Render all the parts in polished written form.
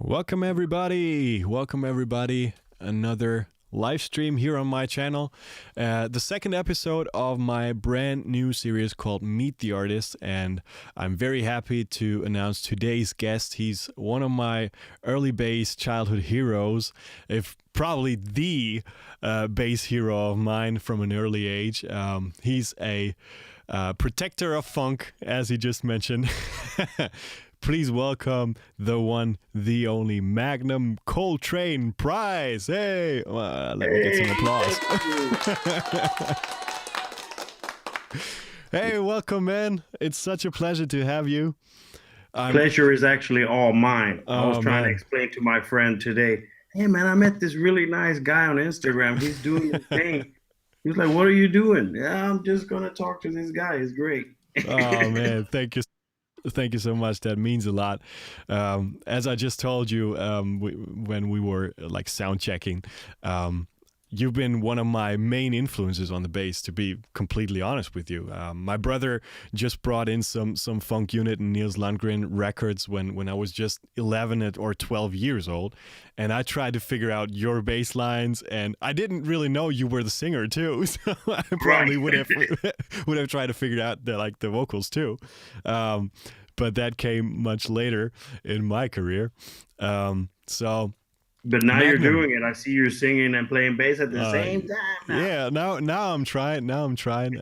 Welcome everybody. Welcome everybody. Another live stream here on my channel. The second episode of my brand new series called Meet the Artist, and I'm very happy to announce today's guest. He's one of my early bass childhood heroes, if probably the bass hero of mine from an early age. He's a protector of funk, as he just mentioned. Please welcome the one, the only Magnum Coltrane Price. Hey, let me get some applause. Hey, welcome, man. It's such a pleasure to have you. Pleasure is actually all mine. I was trying to man. explain to my friend today, hey man, I met this really nice guy on Instagram. He's doing his thing. He's like, what are you doing? Yeah, I'm just gonna talk to this guy. He's great. Oh man, thank you. Thank you so much. That means a lot. As I just told you when we were like sound checking, you've been one of my main influences on the bass, to be completely honest with you. My brother just brought in some funk unit and Niels Landgren records when I was just 11 or 12 years old, and I tried to figure out your bass lines, and I didn't really know you were the singer too, so I probably would have tried to figure out the vocals too. But that came much later in my career. So But now you're Magnum. doing it. I see you're singing and playing bass at the same time now. Yeah, now I'm trying. Now I'm trying.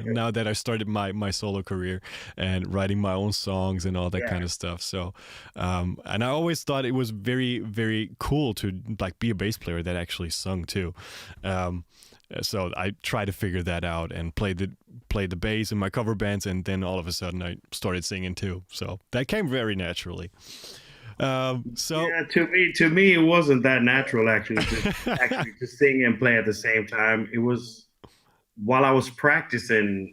Now that I started my solo career and writing my own songs and all that kind of stuff. So, and I always thought it was very very cool to like be a bass player that actually sung too. So I tried to figure that out and play the bass in my cover bands, and then all of a sudden I started singing too. So that came very naturally. So Yeah, to me, it wasn't that natural actually to sing and play at the same time. It was while I was practicing,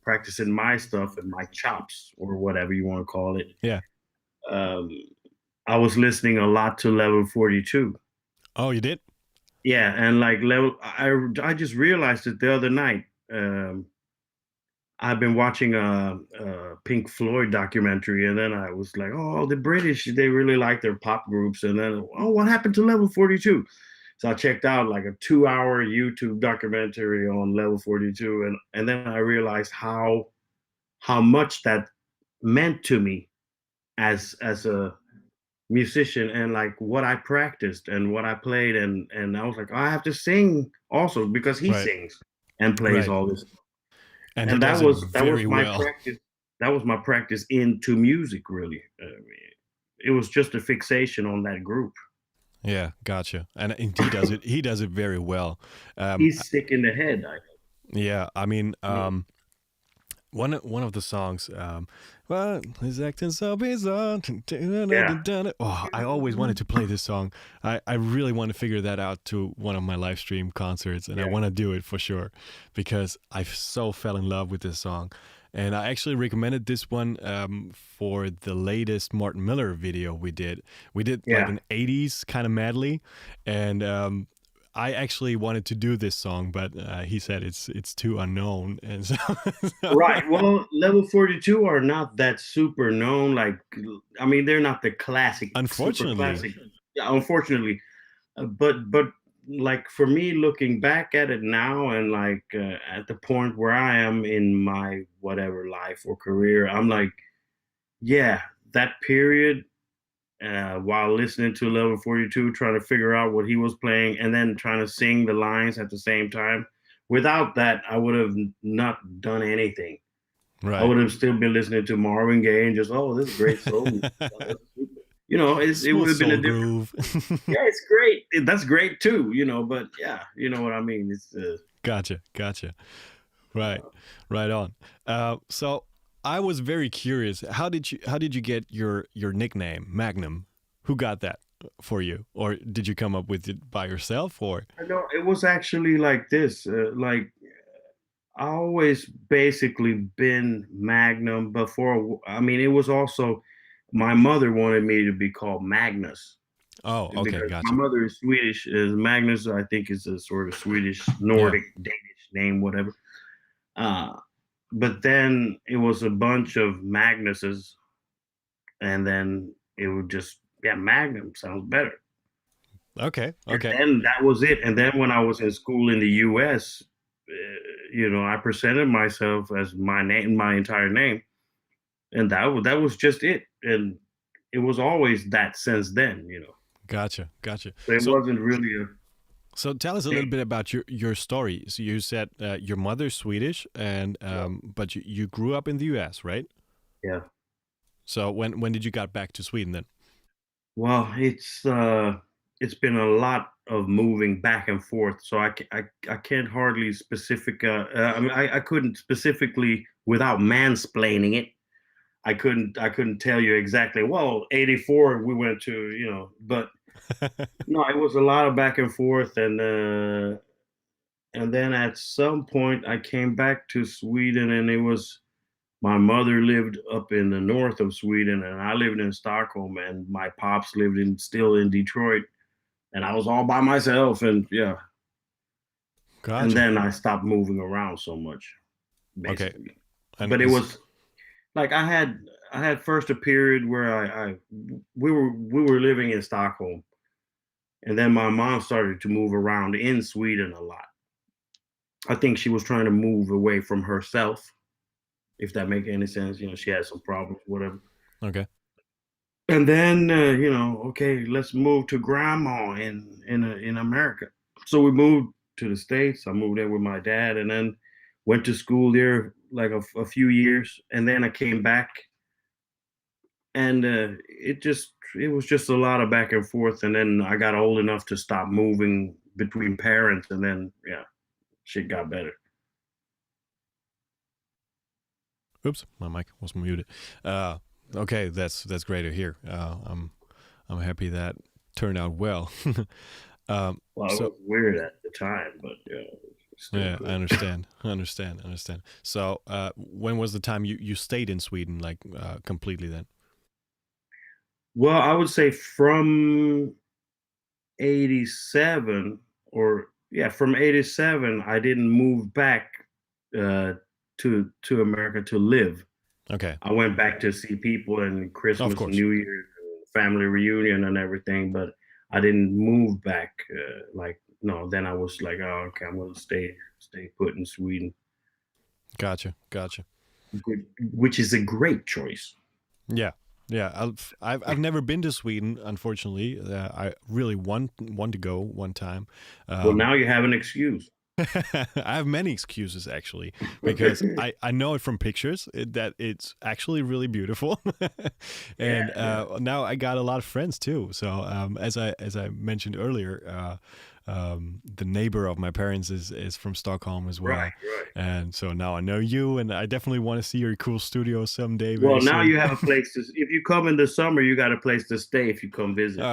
practicing my stuff and my chops or whatever you want to call it. yeah. Um, I was listening a lot to Level 42. Oh, you did? Yeah, and like I just realized it the other night. I've been watching a Pink Floyd documentary, and then I was like, oh, the British, they really like their pop groups. And then, oh, what happened to Level 42? So I checked out like a 2-hour YouTube documentary on Level 42, and then I realized how much that meant to me as a musician, and like what I practiced and what I played, and I was like, I have to sing also because he Right. sings and plays Right. all this, And he and does that it was very my well. practice. That was my practice into music, really. It was just a fixation on that group. Yeah, gotcha. And he does it. He does it very well. Um, He's sick in the head. yeah, I mean, I mean, one of the songs, well, he's acting so bizarre. yeah, Oh, I always wanted to play this song. I really want to figure that out to one of my live stream concerts, and I yeah, want to do it for sure because I so fell in love with this song. And I actually recommended this one for the latest Martin Miller video we did. We did like yeah. an 80s kind of medley, and I actually wanted to do this song, but he said it's too unknown, and so, Right. Well, Level 42 are not that super known. Like, I mean, they're not the classic, super unfortunately, classic. Yeah, unfortunately, but like for me, looking back at it now, and like at the point where I am in my whatever life or career, I'm like, yeah, that period. While listening to Level 42, trying to figure out what he was playing, and then trying to sing the lines at the same time. Without that, I would have not done anything. I right? would have still been listening to Marvin Gaye and just, oh, this is great soul music. Oh, that's super. It Smooth would have been a soul different. groove. Yeah, it's great. That's great too. But yeah, you know what I mean. It's Gotcha, gotcha. Right, right on. So I was very curious. How did you get your nickname Magnum? Who got that for you, or did you come up with it by yourself, or? I know it was actually like this. Like I always basically been Magnum before. I mean, it was also my mother wanted me to be called Magnus Oh, okay, because my gotcha. mother is Swedish. Is Magnus, I think, is a sort of Swedish, Yeah, Nordic, Danish name, whatever. Uh, but then it was a bunch of Magnuses, and then it would just yeah, Magnum sounds better. Okay, And okay, then that was it. And then when I was in school in the U.S., I presented myself as my name, my entire name, and that was just it. And it was always that since then. gotcha, gotcha. So it So, wasn't really a so tell us a little bit about your story. So you said your mother's Swedish, and yeah. but you grew up in the U.S., right? Yeah. So when did you got back to Sweden then? Well, it's been a lot of moving back and forth, so I can't hardly I mean, I couldn't specifically without mansplaining it. I couldn't tell you exactly. Well, 84 we went to, but no, it was a lot of back and forth, and then at some point I came back to Sweden, and it was my mother lived up in the north of Sweden, and I lived in Stockholm, and my pops lived still in Detroit, and I was all by myself, and yeah, and Gotcha. then I stopped moving around so much, Okay, basically. and But it was like I had first a period where we were living in Stockholm, and then my mom started to move around in Sweden a lot. I think she was trying to move away from herself, if that make any sense. She had some problems, whatever. okay. And then okay, let's move to grandma in America. So we moved to the States. I moved there with my dad, and then went to school there like a few years, and then I came back, and it was just a lot of back and forth, and then I got old enough to stop moving between parents, and then yeah, shit got better. Oops, my mic was muted. Uh, okay, that's great to hear. I'm happy that turned out well. Well, it So was weird at the time, but yeah, it's still yeah, I cool. understand. I understand. I understand. So when was the time you stayed in Sweden, like completely then? Well, I would say from 87, or yeah, from 87 I didn't move back uh to America to live. Okay, I went back to see people and of Christmas and course. New Year's and family reunion and everything, but I didn't move back. Like, no, then I was like, oh, okay, I'm gonna stay put in Sweden, Gotcha. Gotcha. which is a great choice. Yeah, yeah. I've never been to Sweden, unfortunately. I really want to go one time. Well, Um, now you have an excuse. I have many excuses actually because I know it from pictures that it's actually really beautiful, Yeah, and yeah. now I got a lot of friends too. So as I mentioned earlier, the neighbor of my parents is from Stockholm as Right, well, right. and so now I know you, and I definitely want to see your cool studio someday very Well, now soon. you have a place to. If you come in the summer, you got a place to stay if you come visit.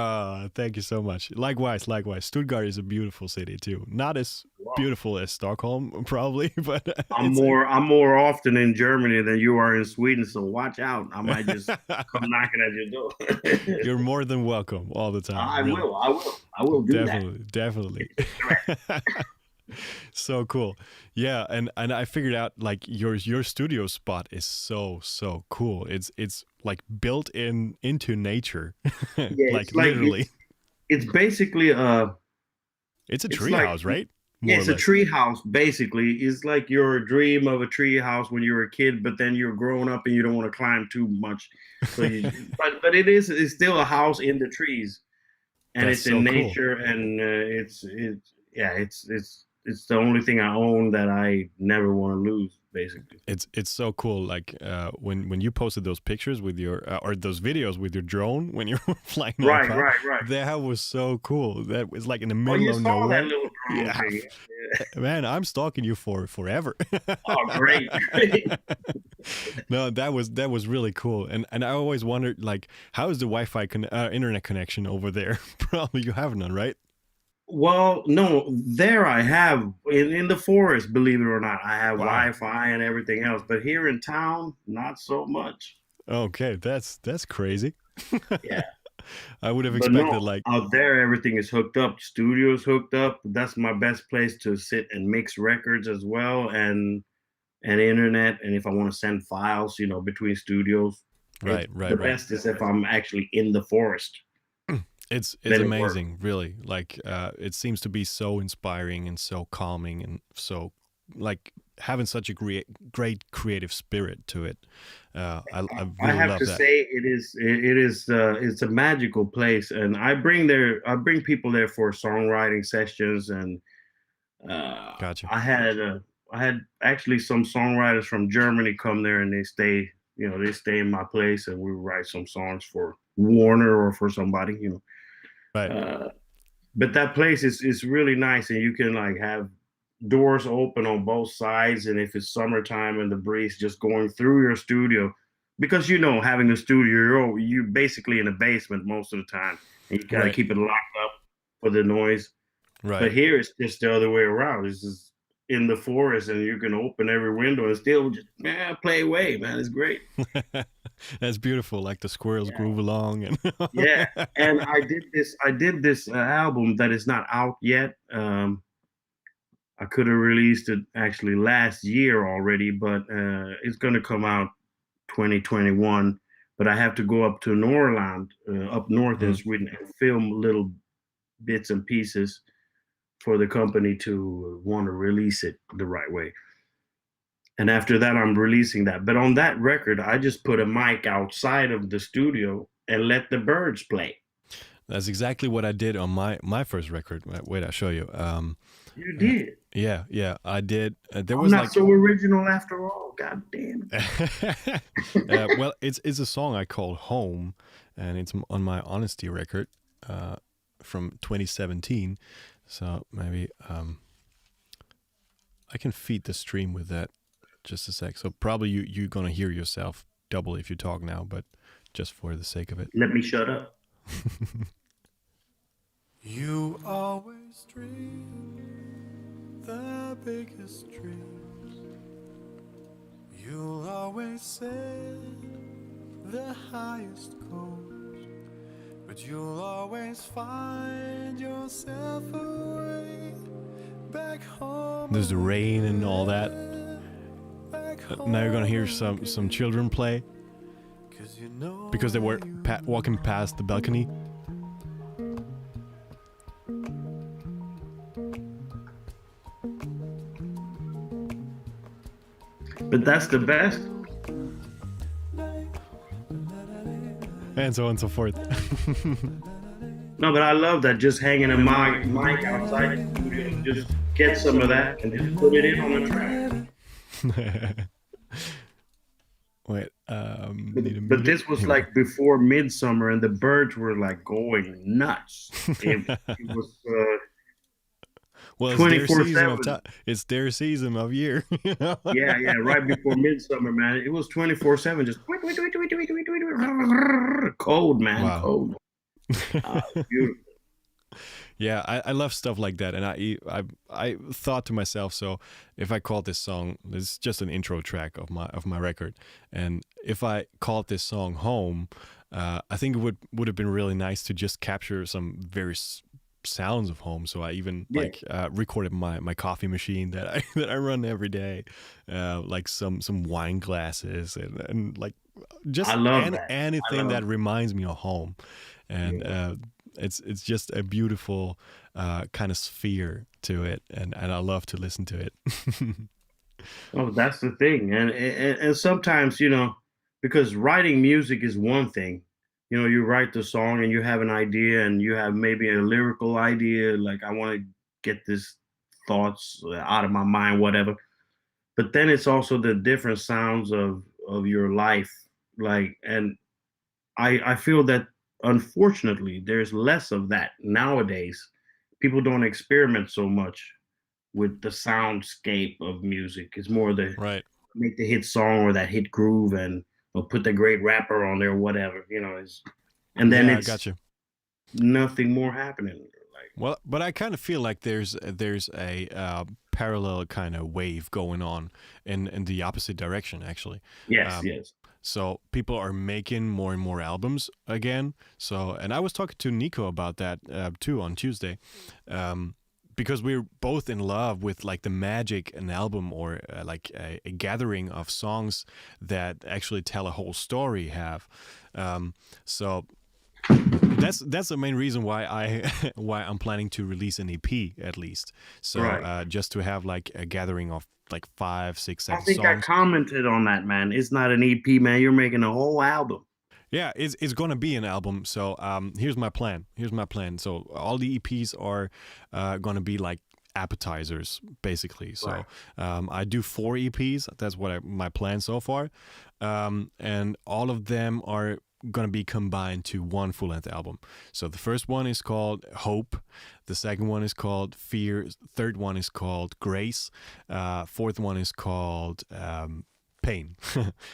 Thank you so much. Likewise, likewise. Stuttgart is a beautiful city too. Not as Wow. beautiful as Stockholm, probably, but I'm it's a. more I'm more often in Germany than you are in Sweden, so watch out. I might just come knocking at your door. You're more than welcome all the time. I Really, will. I will. I will do that. definitely, definitely. It's a threat. So cool. Yeah, and I figured out like your studio spot is so cool. It's like built into nature, Yeah, like it's like literally. it's basically It's a it's like treehouse, right? yeah, More or it's a less. tree house basically. It's like your dream of a tree house when you were a kid, but then you're growing up and you don't want to climb too much. So but it's still a house in the trees, and That's it's in so cool. nature, and it's yeah, it's the only thing I own that I never want to lose, basically. It's so cool. Like when you posted those pictures with your or those videos with your drone when you were flying Right, around, right, right. that was so cool. That was like in the Oh, middle you of saw that nowhere. little drone Yeah, thing. Yeah. man, I'm stalking you for forever. Oh, great, great. No, that was really cool. And I always wondered like how is the Wi-Fi internet connection over there? Probably you have none, right? Well, no, there I have in the forest, believe it or not, I have Wow. Wi-Fi and everything else, but here in town, not so much. Okay, that's crazy. Yeah, I would have but no, expected like out there everything is hooked up. Studio's hooked up. That's my best place to sit and mix records as well, and internet. And if I want to send files, between studios, right, the right, right. best is if I'm actually in the forest. It's then it works. amazing, really. Like it seems to be so inspiring and so calming and so like having such a great creative spirit to it. I I really have love to that. say it's a magical place, and I bring people there for songwriting sessions, and uh, Gotcha. I had uh, I had actually some songwriters from Germany come there, and they stay in my place, and we write some songs for Warner or for somebody, Right. Uh, but that place is really nice, and you can like have doors open on both sides, and if it's summertime and the breeze just going through your studio, because having a studio, you're basically in a basement most of the time, and you gotta Right. keep it locked up for the noise. Right. But here it's just the other way around. It's just in the forest, and you can open every window and still just play away, man. It's great. That's beautiful. Like the squirrels Yeah, groove along and yeah. And I did this album that is not out yet. I could have released it actually last year already, but it's going to come out 2021. But I have to go up to Norrland, up north in Mhm. Sweden, and film little bits and pieces for the company to want to release it the right way. And after that, I'm releasing that. But on that record, I just put a mic outside of the studio and let the birds play. That's exactly what I did on my first record. Wait, I'll show you. You Uh, did. yeah, yeah, I did. There I'm was not like so original after all. God damn well, it's a song I call Home, and it's on my Honesty record uh, from 2017. So maybe I can feed the stream with that just a sec. So probably you're gonna hear yourself double if you talk now, but just for the sake of it. it. Let me shut up. You always dream the biggest dreams. You'll always set the highest goals, but you'll always find yourself a way back home. There's the rain and all that. Now you're gonna hear some children play because they were walking past the balcony. But that's the best. And so on and so forth. No, but I love that. Just hanging a mic outside the studio, just get some of that and just put it in on the track. Wait, But, need to but mute it. this was Here we like before midsummer, and the birds were like going nuts. It was well, it's their season of 24/7. time. It's their season of year. Yeah, yeah, right before midsummer, man. It was 24/7, just cold, man, Wow. cold. Beautiful. Yeah, I love stuff like that, and I thought to myself, so if I called this song, this is just an intro track of my record, and if I called this song Home, I think it would have been really nice to just capture some very sounds of home. So I even Yeah, recorded my coffee machine that I that I run every day, like some wine glasses and like I just love that. I anything love that reminds me of home, and Yeah. it's just a beautiful kind of sphere to it, and I love to listen to it. Oh, that's the thing, and sometimes because writing music is one thing. You write the song and you have an idea, and you have maybe a lyrical idea, like I want to get this thoughts out of my mind, whatever. But then it's also the different sounds of your life, like, and I feel that unfortunately there's less of that nowadays. People don't experiment so much with the soundscape of music. It's more the Right. make the hit song or that hit groove, and or put the great rapper on there, or whatever. And then Yeah, I it's got you. nothing more happening. Like, Well, but I kind of feel like there's a parallel kind of wave going on in the opposite direction, actually. yes, Um, yes, so people are making more and more albums again. So, and I was talking to Nico about that too on Tuesday, because we're both in love with like the magic an album or like a gathering of songs that actually tell a whole story have. So That's the main reason why why I'm planning to release an EP at least. So Right. just to have like a gathering of like 5, 6, I 7 think I songs. commented on that, man. It's not an EP, man. You're making a whole album. Yeah, it's gonna be an album. So here's my plan. Here's my plan. So all the EPs are gonna be like appetizers, basically. So Right. I do 4 EPs. That's what my plan so far, and all of them are gonna be combined to one full length album. So the first one is called Hope. The second one is called Fear. Third one is called Grace. Fourth one is called Pain.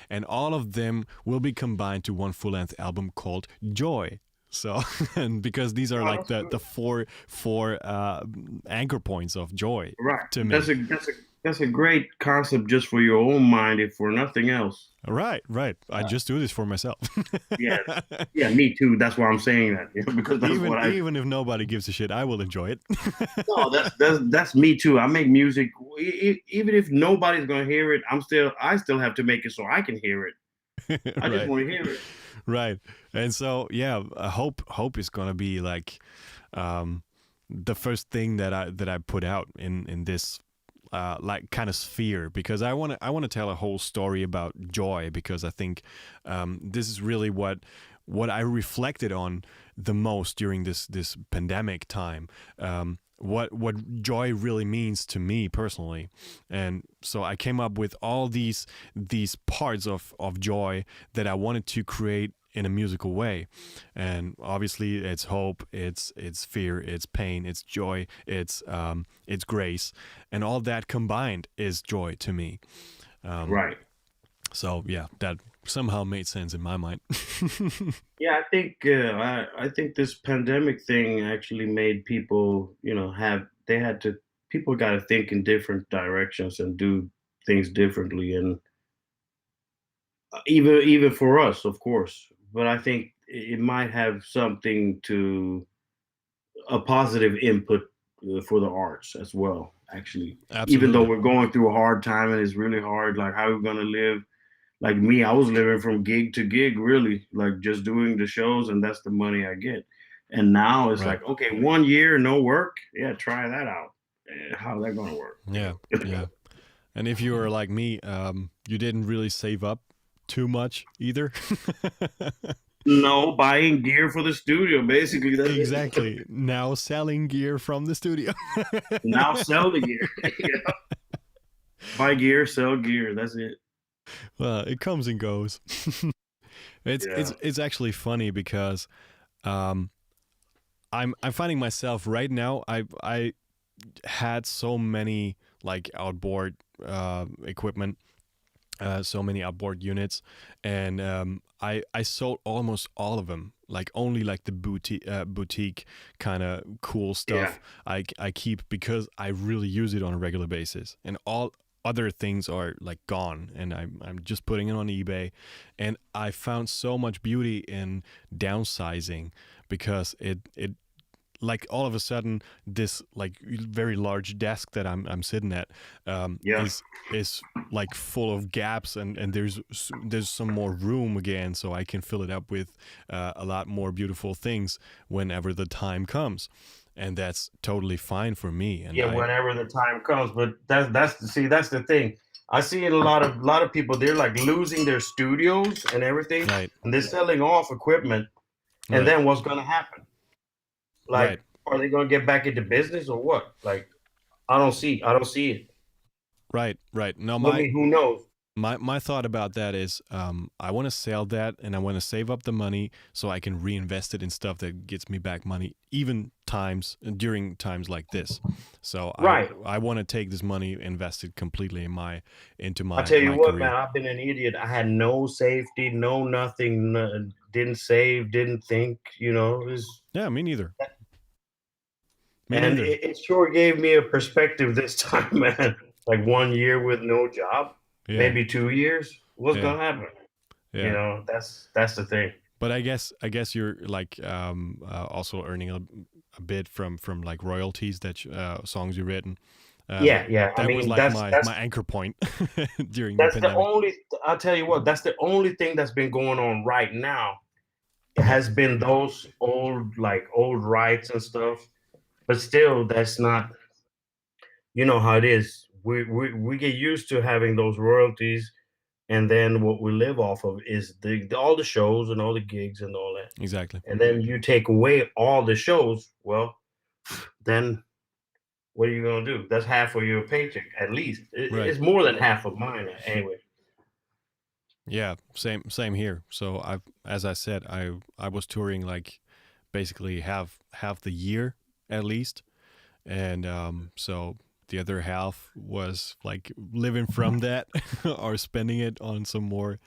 And all of them will be combined to one full length album called Joy. So, and because these are Oh, like that's the good. four anchor points of joy Right. to That's me. a that's a that's a great concept just for your own mind, if for nothing else. Right, right. I Uh, just do this for myself. yes. Yeah, me too. That's why I'm saying that. Because that's even what I. even if nobody gives a shit, I will enjoy it. No, that's me too. I make music even if nobody's gonna hear it. I still have to make it so I can hear it. I just Right, want to hear it. right. And so yeah, hope is gonna be like um, the first thing that I put out in this like kind of sphere, because I want to tell a whole story about joy, because I think this is really what I reflected on the most during this pandemic time. What joy really means to me personally, and so I came up with all these parts of joy that I wanted to create in a musical way. And obviously it's hope, it's fear, it's pain, it's joy, it's grace, and all that combined is joy to me. um Right. so yeah, that somehow made sense in my mind. Yeah, I think this pandemic thing actually made people, have they had to people got to think in different directions and do things differently, and even for us, of course. But I think it might have something to a positive input for the arts as well. Actually, even though Absolutely. we're going through a hard time and it's really hard, like how are we gonna live? Like me, I was living from gig to gig, really, like just doing the shows, and that's the money I get. And now it's Right. like, okay, 1 year no work, yeah, try that out. How's that gonna work? Yeah, yeah. And if you were like me, you didn't really save up too much either. No, buying gear for the studio, basically. That's it. Exactly. Now selling gear from the studio. Now sell the gear. Yeah. Buy gear, sell gear. That's it. Well, it comes and goes. Yeah. It's actually funny because um, I'm finding myself right now. I had so many like outboard equipment, so many outboard units, and I sold almost all of them. Like only like the boutique kind of cool Yeah. stuff I keep, because I really use it on a regular basis, and all other things are like gone, and I'm just putting it on eBay. And I found so much beauty in downsizing, because it like all of a sudden this like very large desk that I'm sitting at Yeah. is like full of gaps, and there's some more room again, so I can fill it up with a lot more beautiful things whenever the time comes, and that's totally fine for me. And Yeah, whenever the time comes. But that's the thing. I see it a lot of people, they're like losing their studios and everything, right, and they're selling off equipment. And right, then what's gonna happen? right, Like, are they gonna get back into business or what? Like, I don't see it. right. No, I mean, who knows? my thought about that is I want to sell that, and I want to save up the money so I can reinvest it in stuff that gets me back money, even times during times like this. So Right. I want to take this money, invest it completely into I tell you my what, man, career. I've been an idiot. I had no safety, no nothing, didn't save, didn't think, Yeah, me neither. Me and neither. it sure gave me a perspective this time, man. Like 1 year with no job, Yeah, maybe 2 years. What's yeah, gonna happen? yeah. That's the thing. But I guess you're like also earning a bit from like royalties that songs you've written. Yeah, yeah. I That was mean, like that's my that's anchor point during the that's the pandemic. only. I'll tell you what. That's the only thing that's been going on right now. it has been those old like old rights and stuff, but still that's not, you know how it is. We get used to having those royalties, and then what we live off of is all the shows and all the gigs and all that. Exactly. And then you take away all the shows, well, then what are you gonna do? That's half of your paycheck at least. Right. It's more than half of mine anyway. Yeah, same here. So as I said, I was touring like basically half the year at least, and so the other half was like living from that or spending it on some more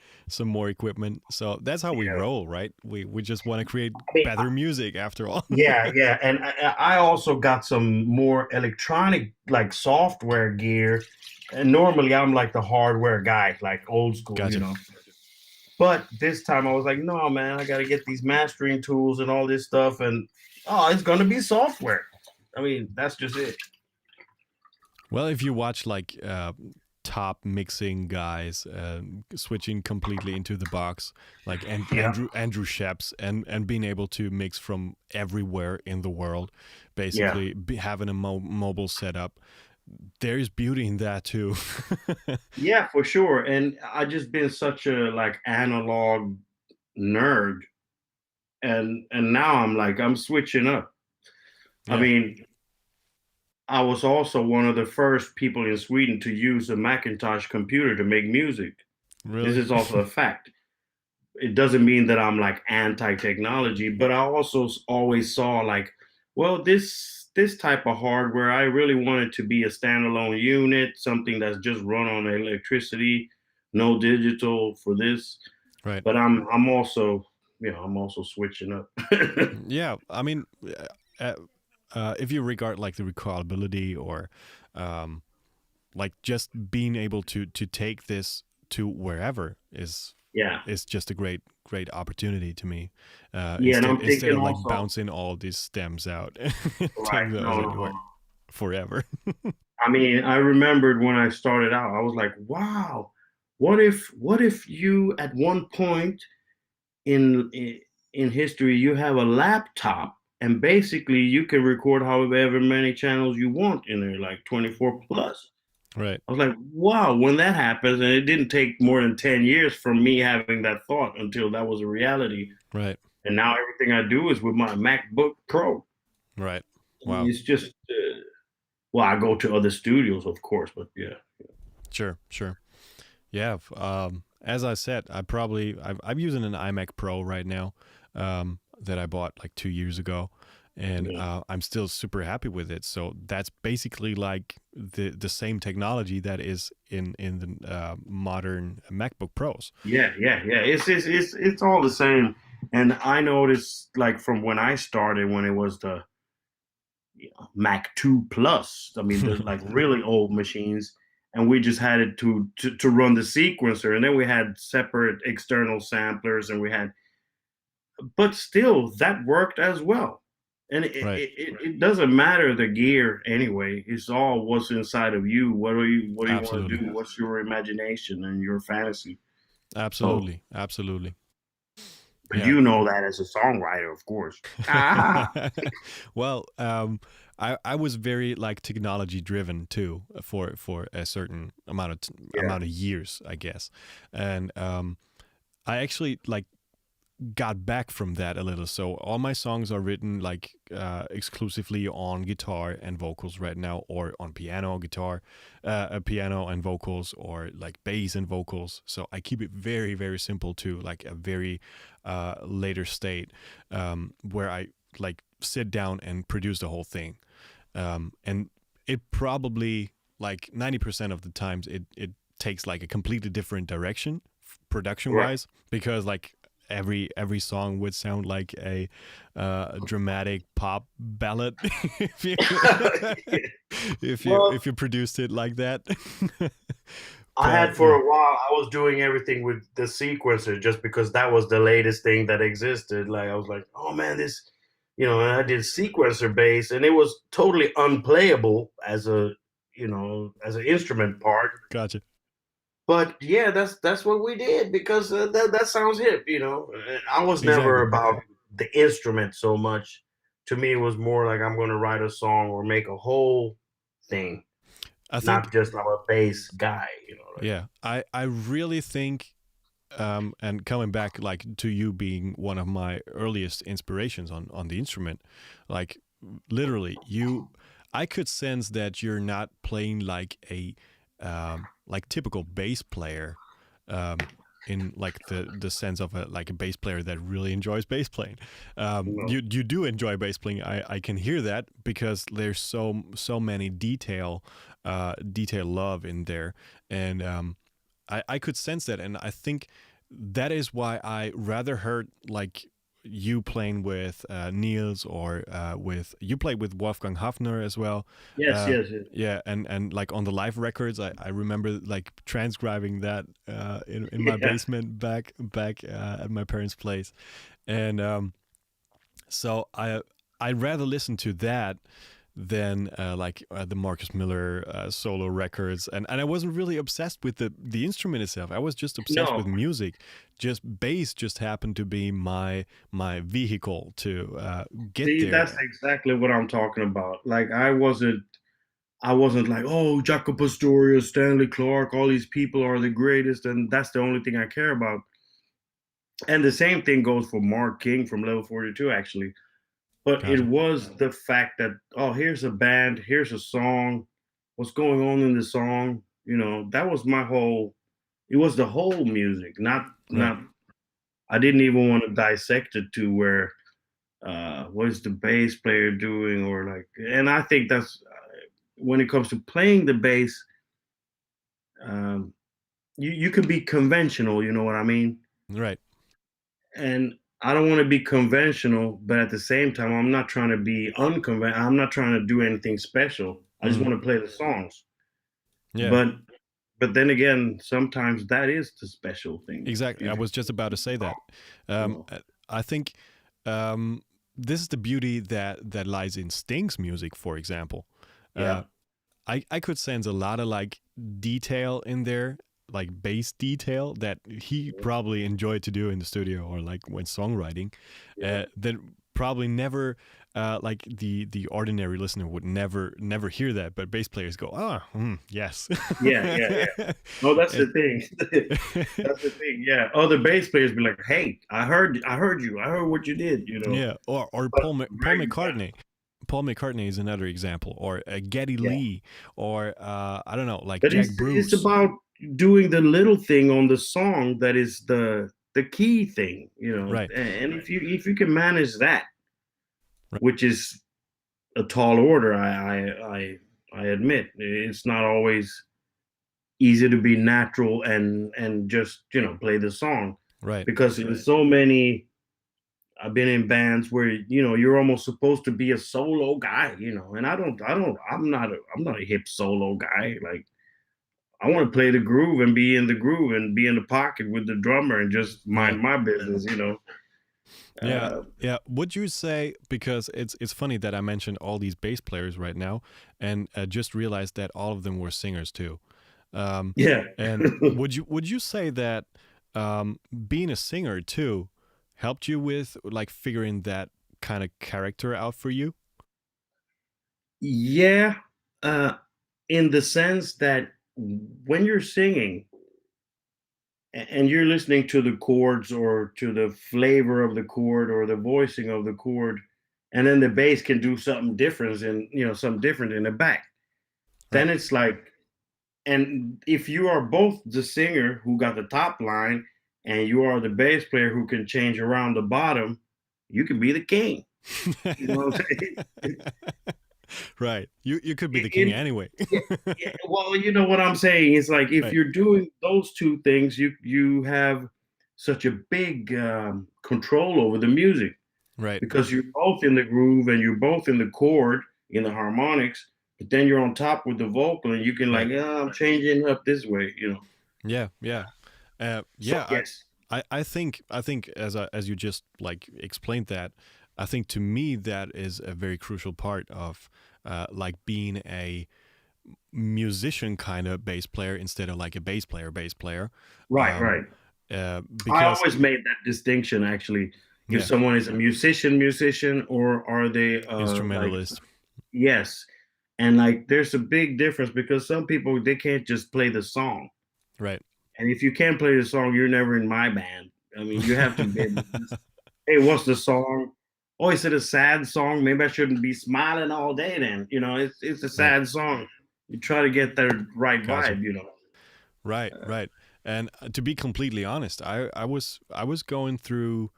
equipment. So that's how we Yeah. roll, right? We just want to create I mean, better music after all. yeah, yeah, and I also got some more electronic like software gear. And normally I'm like the hardware guy, like old school, you Gotcha. know. But this time I was like, no, man, I got to get these mastering tools and all this stuff, and oh, it's gonna be software. I mean, that's just it. Well, if you watch like top mixing guys switching completely into the box, like Yeah, Andrew Sheps, and being able to mix from everywhere in the world, yeah, basically having a mobile setup, there's beauty in that too. yeah, for sure. And I just been such a like analog nerd, and now I'm like I'm switching up. I Yeah, mean, I was also one of the first people in Sweden to use a Macintosh computer to make music. This really. is also a fact. It doesn't mean that I'm like anti-technology, but I also always saw like, well, this type of hardware, I really want it to be a standalone unit, something that's just run on electricity, no digital for this. Right. But I'm also, you know, I'm also switching up. Yeah, I mean, uh, if you regard like the recordability or um, like just being able to take this to wherever Yeah. is just a great opportunity to me. Yeah, and I'm Instead thinking of like also, bouncing all these stems out, right, take those no, no, no. anywhere forever. I mean, I remembered when I started out, I was like, wow, what if you at one point in in history you have a laptop and basically you can record however many channels you want in there, like 24 plus. Right. I was like, wow, when that happens, and it didn't take more than 10 years from me having that thought until that was a reality. Right. And now everything I do is with my MacBook Pro. Right. Wow. It's just, well, I go to other studios, of course, but yeah. Sure. Sure. Yeah. As I said, I'm using an iMac Pro right now, that I bought like 2 years ago, and Yeah. I'm still super happy with it. So that's basically like the same technology that is in the modern MacBook Pros. Yeah, yeah, yeah. It's all the same. And I noticed like from when I started when it was the Mac 2 Plus, I mean the like really old machines, and we just had it to run the sequencer, and then we had separate external samplers and we had, but still that worked as well. And Right. it doesn't matter the gear anyway. It's all what's inside of you. What do you want to Absolutely. do? What's your imagination and your fantasy? So Absolutely. Absolutely. but Yeah. you know that as a songwriter, of course. Ah, Well, I was very like technology driven too for a certain yeah, amount of years, I guess, and I actually like got back from that a little. So all my songs are written like exclusively on guitar and vocals right now, or on piano, guitar, piano and vocals, or like bass and vocals. So I keep it very simple to like a very later state, where I like sit down and produce the whole thing, and it probably like 90% of the times it takes like a completely different direction production right. wise, because like every song would sound like a dramatic pop ballad if you Well, if you produced it like that. I But had for a while, I was doing everything with the sequencer just because that was the latest thing that existed. Like I was like, oh man, this, and I did sequencer bass, and it was totally unplayable as a, as an instrument part. gotcha. But yeah, that's what we did because that sounds hip, you know. I was never Exactly. about the instrument so much. To me, it was more like I'm going to write a song or make a whole thing, I think, not just I'm a bass guy, you know. Like, yeah, I really think, and coming back like to you being one of my earliest inspirations on the instrument, like literally you, I could sense that you're not playing like a like typical bass player, um, in like the sense of a like a bass player that really enjoys bass playing. you know. You do enjoy bass playing. I can hear that because there's so many detail love in there, and I could sense that, and I think that is why I rather heard like you playing with Niels, or with you played with Wolfgang Hafner as well. Yes, Uh, yes, yes. yeah, and like on the live records, I remember like transcribing that in my Yeah. basement back at my parents' place, and so I'd rather listen to that than like the Marcus Miller solo records, and I wasn't really obsessed with the instrument itself. I was just obsessed with No, music. Just bass just happened to be my vehicle to get see, there. that's exactly what I'm talking about. Like I wasn't like, oh, Jaco Pastorius, Stanley Clark, all these people are the greatest, and that's the only thing I care about. And the same thing goes for Mark King from Level 42, actually. But it Gotcha. was the fact that, oh, here's a band, here's a song, what's going on in the song, you know, that was my whole. It was the whole music, not Right. not. I didn't even want to dissect it to where what is the bass player doing or like. And I think that's when it comes to playing the bass, um, you could be conventional, you know what I mean? Right. And I don't want to be conventional, but at the same time, I'm not trying to be unconventional. I'm not trying to do anything special. I just Mm. want to play the songs. Yeah. But then again, sometimes that is the special thing. Exactly. You, I was just about to say that. you know, I think this is the beauty that lies in Sting's music, for example. yeah, Uh, I could sense a lot of like detail in there, like bass detail that he probably enjoyed to do in the studio or like when songwriting, yeah, that probably never like the ordinary listener would never hear that, but bass players go, yes. yeah. No, that's And- the thing. That's the thing. Yeah, other bass players be like, "Hey, I heard you. I heard what you did." You know, yeah, or but Paul right, McCartney. Paul McCartney is another example, or Geddy yeah. Lee, or I don't know, like But Jack it's Bruce. about doing the little thing on the song that is the key thing, you know. Right, And if you can manage that, right, which is a tall order, I admit it's not always easy to be natural and just play the song right. because in so many. I've been in bands where you're almost supposed to be a solo guy, and I'm not a hip solo guy. Like I want to play the groove and be in the groove and be in the pocket with the drummer and just Yeah. mind my business. Yeah, Uh, yeah. Would you say, because it's funny that I mentioned all these bass players right now, and just realized that all of them were singers too. Um, yeah. and would you say that being a singer too helped you with like figuring that kind of character out for you? Yeah, uh, in the sense that when you're singing and you're listening to the chords or to the flavor of the chord or the voicing of the chord, and then the bass can do something different and something different in the back. Right. Then it's like, and if you are both the singer who got the top line and you are the bass player who can change around the bottom, you can be the king. You know what I'm saying? Right. You could be the king In, anyway. yeah, yeah, well, you know what I'm saying. It's like if Right. you're doing those two things, you have such a big control over the music Right. because you're both in the groove and you're both in the chord in the harmonics, but then you're on top with the vocal and you can like, Right. I'm changing up this way. Yeah. Yeah. So Yeah. yes, I think as you just like explained that, I think to me that is a very crucial part of like being musician kind of bass player instead of like a bass player. Right, Um, right. I because always made that distinction actually. If yeah, someone is a musician, or are they like, instrumentalist, yes. And like there's a big difference because some people they can't just play the song. right? And if you can't play the song, you're never in my band. I mean, you have to be able to just, hey, what's the song? Oh, is it a sad song? Maybe I shouldn't be smiling all day then. It's a Right, sad song. You try to get the right gotcha. vibe. Right, right. And to be completely honest, I was going through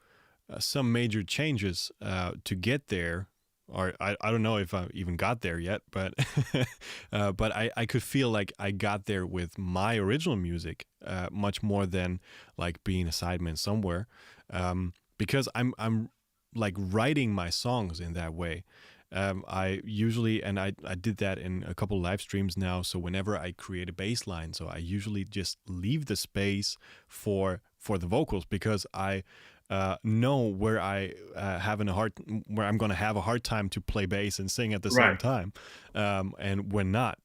some major changes to get there, or I don't know if I even got there yet, but but I could feel like I got there with my original music much more than like being a sideman somewhere, because I'm like writing my songs in that way. I usually, and I did that in a couple live streams now. So whenever I create a bass line, so I usually just leave the space for the vocals because I know where I where I'm gonna have a hard time to play bass and sing at the same Right. time, and when not.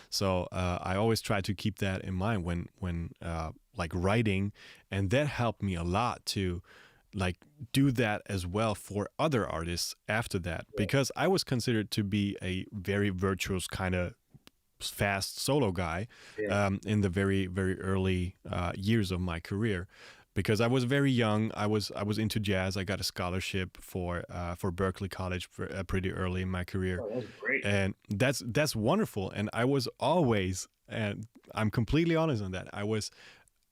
So I always try to keep that in mind when like writing, and that helped me a lot to like do that as well for other artists after that, because I was considered to be a very virtuous kind of fast solo guy Yeah. in the very early years of my career, because I was very young. I was into jazz. I got a scholarship for Berkeley College pretty early in my career, Oh, that's great. and that's wonderful. And I was always, and I'm completely honest on that, I was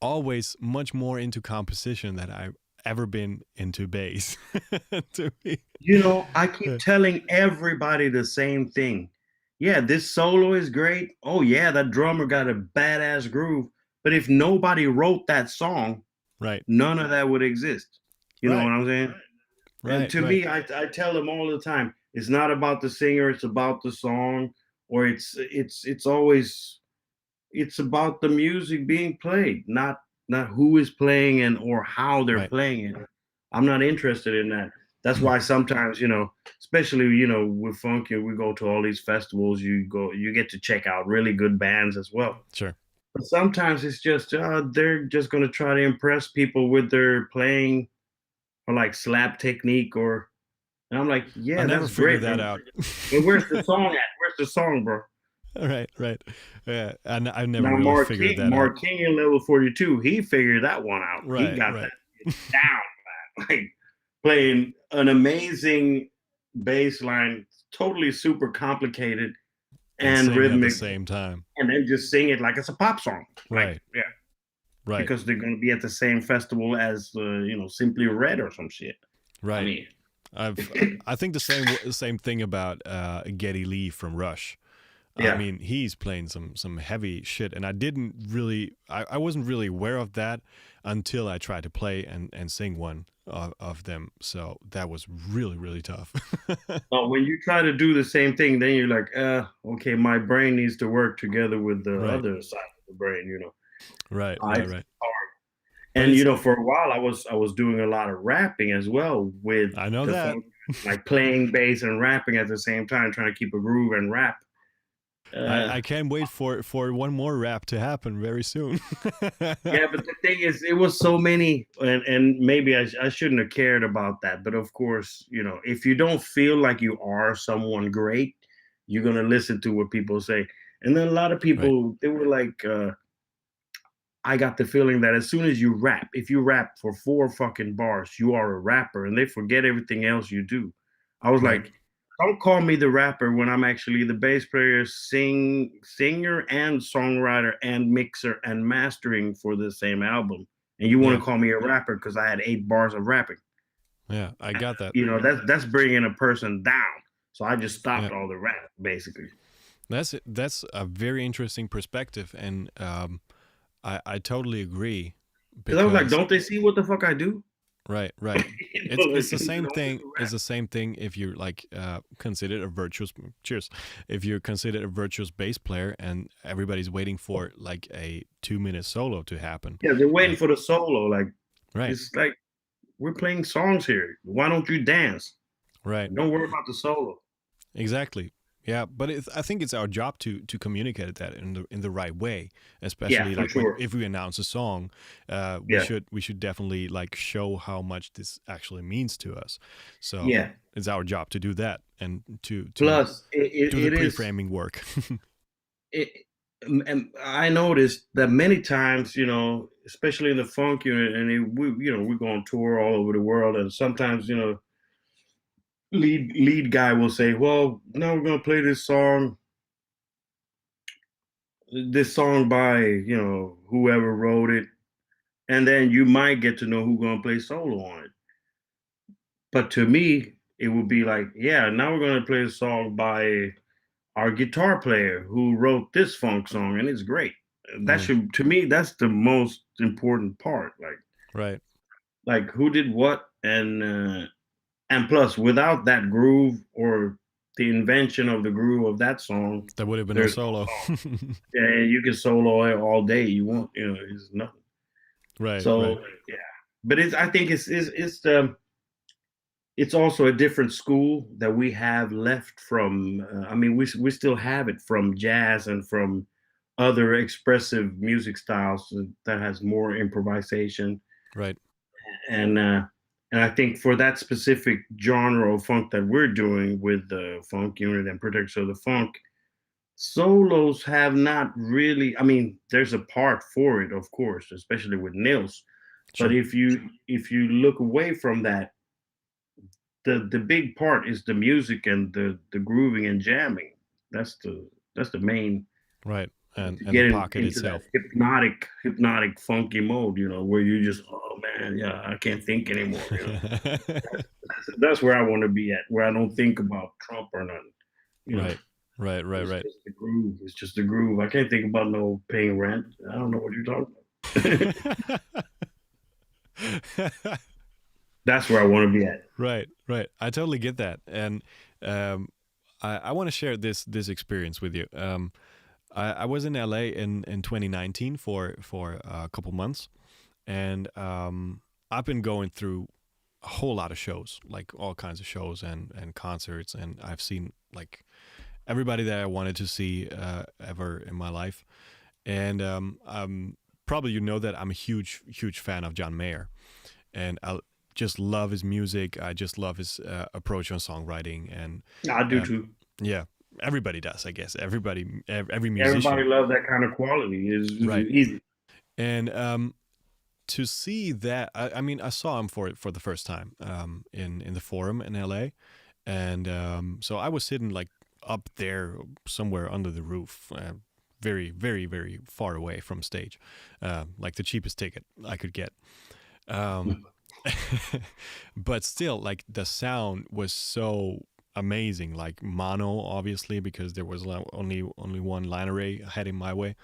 always much more into composition than I've ever been into bass. To me. I keep telling everybody the same thing. Yeah, this solo is great. Oh yeah, that drummer got a badass groove. But if nobody wrote that song, Right, none of that would exist. You know right, what I'm saying? And right, to right, me, I tell them all the time, it's not about the singer, it's about the song, or it's always it's about the music being played, not who is playing and or how they're right. playing it. I'm not interested in that. That's why sometimes, especially with funk, we go to all these festivals. You get to check out really good bands as well. Sure. But sometimes it's just they're just gonna try to impress people with their playing or like slap technique or. And I'm like, I yeah, never that's figured great, that but out. where's the song at? Where's the song, bro? Right, right. Yeah, and I never Now really figured that out. Mark King in level 42, he figured that one out. He Right, got right. that down, man. Like playing an amazing bass line, totally super complicated And and sing at the rhythmic, same time. and then just sing it like it's a pop song. Like, Right, yeah, right, because they're gonna be at the same festival as Simply Red or some shit. I right. mean, I've I think the same thing about Geddy Lee from Rush. I yeah. mean, he's playing some heavy shit, and I wasn't really aware of that until I tried to play and sing one of them. So that was really tough. But when you try to do the same thing, then you're like, okay, my brain needs to work together with the Right, other side of the brain. right, right, It's right. hard. But And it's for a while I was doing a lot of rapping as well with I know the that. funk, like playing bass and rapping at the same time, trying to keep a groove and rap. Uh, I can't wait for one more rap to happen very soon. yeah, but the thing is, it was so many, and maybe I shouldn't have cared about that. But of course, if you don't feel like you are someone great, you're gonna listen to what people say. And then a lot of Right, people they were like, I got the feeling that as soon as you rap, if you rap for 4 fucking bars, you are a rapper, and they forget everything else you do. I was right. like, don't call me the rapper when I'm actually the bass player, singer, and songwriter, and mixer and mastering for the same album. And you want Yeah, to call me a rapper because I had 8 bars of rapping. yeah. I got that. That's bringing a person down. So I just Yeah, stopped all the rap, basically. that's a very interesting perspective, and I totally agree Because I was like, because don't they see what the fuck I do? right, right. Like, It's the you same don't need thing. to It's rap. the same thing if you're like considered a virtuous. Cheers. If you're considered a virtuous bass player and everybody's waiting for like a 2 minute solo to happen, Yeah, they're waiting uh, for the solo. Like, right, it's like we're playing songs here. Why don't you dance? right, Don't worry about the solo. exactly. Yeah, but I think it's our job to communicate that in the right way, Yeah, especially for like when sure. if we announce a song, Yeah, we should definitely like show how much this actually means to us. So yeah. it's our job to do that and to Plus, do the it is pre-framing work. it. And I noticed that many times, you know, especially in the funk unit, and we go on tour all over the world, and sometimes, you know, lead guy will say, "Well, now we're gonna play this song by whoever wrote it," and then you might get to know who's gonna play solo on it. But to me, it would be like, yeah, now we're gonna play a song by our guitar player who wrote this funk song, and it's great. That Mm, should, to me, that's the most important part. right. Like who did what, and plus, without that groove or the invention of the groove of that song, That would have been no there's no solo. song. Yeah, you can solo it all day you want. It's nothing. Right, So right. yeah, but I think it's also a different school that we have left from. I mean, we still have it from jazz and from other expressive music styles that has more improvisation, Right. and uh, and I think for that specific genre of funk that we're doing with the funk unit and Protectors of the Funk, solos have not really. I mean, there's a part for it, of course, especially with Nils. But Sure. if you look away from that, the big part is the music and the grooving and jamming. That's the main Right. to And the get pocket into that itself. hypnotic funky mode, where you just, oh man, yeah, I can't think anymore. That's where I want to be at, where I don't think about Trump or nothing. You know, Right. Right, right, it's right. just the groove. It's just the groove. I can't think about no paying rent. I don't know what you're talking about. That's where I want to be at. Right, right. I totally get that, and um, I want to share this experience with you. I was in LA in 2019 for a couple months, and I've been going through a whole lot of shows, like all kinds of shows and concerts, and I've seen like everybody that I wanted to see ever in my life, and probably you know that I'm a huge fan of John Mayer, and I just love his music. I just love his approach on songwriting, and I do uh, too. yeah, everybody does, I guess. Every Everybody musician, loves that kind of quality. It's right? easy. And to see that, I mean, I saw him for the first time in the Forum in LA, and so I was sitting like up there somewhere under the roof. Very far away from stage, like the cheapest ticket I could get. Um, but still, like the sound was so amazing, like mono, obviously, because there was only one line array heading my way.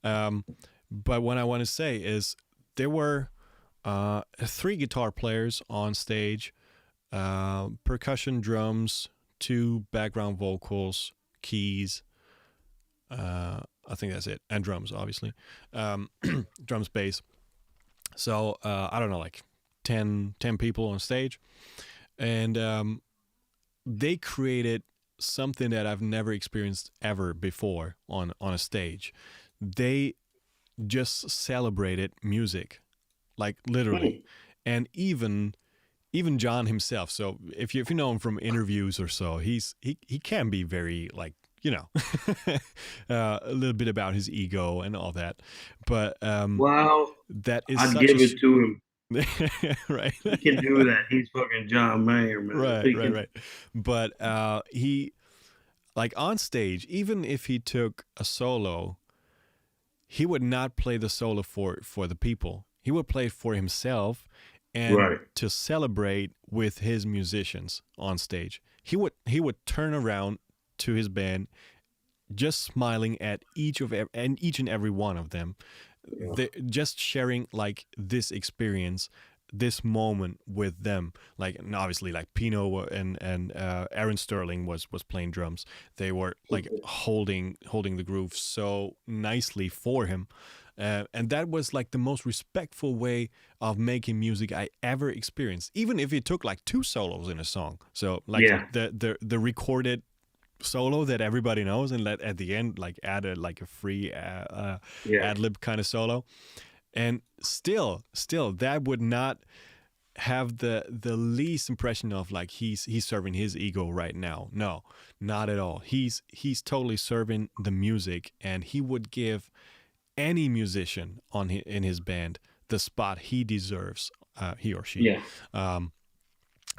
Um, but what I want to say is there were three guitar players on stage, percussion, drums, two background vocals, keys. I think that's it, and drums, obviously. Um, drums, bass. So I don't know, like 10 people on stage, and they created something that I've never experienced ever before on a stage. They just celebrated music, like literally, Hmm. and even John himself. So if you know him from interviews or so, he can be very like a little bit about his ego and all that, but Well, that is I'd such give it to him. right. He can do that. He's fucking John Mayer, man. Right, He right, can. right. But he like on stage, even if he took a solo, he would not play the solo for the people. He would play for himself and Right. to celebrate with his musicians on stage. He would turn around to his band, just smiling at each and every one of them, Yeah. just sharing like this experience, this moment with them. Like, and obviously, like Pino and Aaron Sterling was playing drums. They were like holding the groove so nicely for him. And that was like the most respectful way of making music I ever experienced, even if it took like two solos in a song. So like Yeah. the recorded solo that everybody knows, and let at the end like add like a free Yeah. ad lib kind of solo. And still that would not have the least impression of like he's serving his ego right now. No, not at all. He's totally serving the music, and he would give any musician in his band the spot he deserves, he or she. Yeah. Um,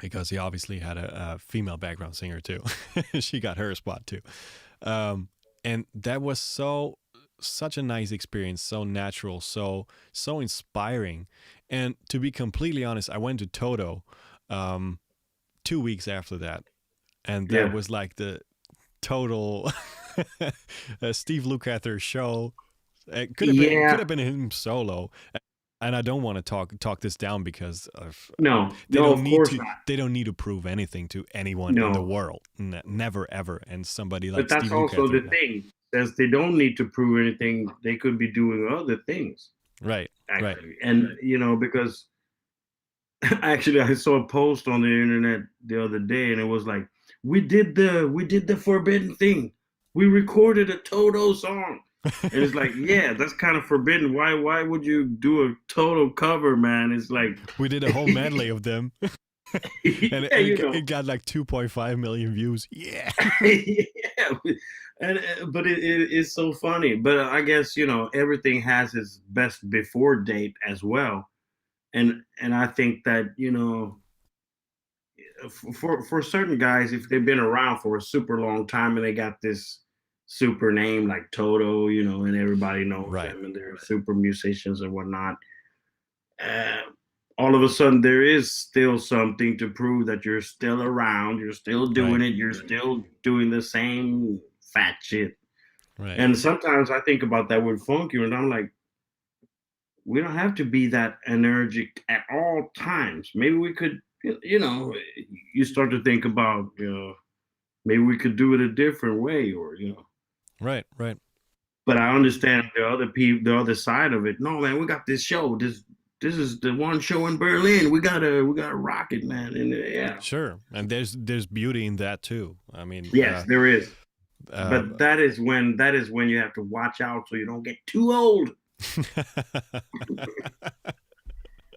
because he obviously had a female background singer too. She got her spot too. Um, and that was such a nice experience, so natural, so inspiring. And to be completely honest, I went to Toto 2 weeks after that, and that Yeah. was like the total Steve Lukather show. It could Yeah. have been him solo. And I don't want to talk this down because No. they No, don't of need course to not. they don't need to prove anything to anyone in the No. world. Never ever. And somebody But like that's Steve also Lukather. the thing. Since they don't need to prove anything, they could be doing other things, Right. Right. actually. And because actually I saw a post on the internet the other day, and it was like, we did the forbidden thing. We recorded a Toto song. And it's like, yeah, that's kind of forbidden. Why would you do a Toto cover, man? It's like We did a whole medley of them, and yeah, it got like 2.5 million views. Yeah. yeah. And but it's so funny. But I guess everything has its best before date as well. And I think that for certain guys, if they've been around for a super long time and they got this super name like Toto, and everybody knows Right. them and they're super musicians and whatnot, uh, all of a sudden there is still something to prove that you're still around, you're still doing Right. it, you're still doing the same fat shit. Right. And sometimes I think about that with funky, and I'm like, we don't have to be that energetic at all times. Maybe we could, you start to think about, maybe we could do it a different way, or. Right. Right. But I understand the other people, the other side of it. No, man, we got this show. This is the one show in Berlin. We gotta rock it, man. And yeah, Sure. And there's beauty in that too. I mean, yes, there is. uh, But that is when you have to watch out so you don't get too old.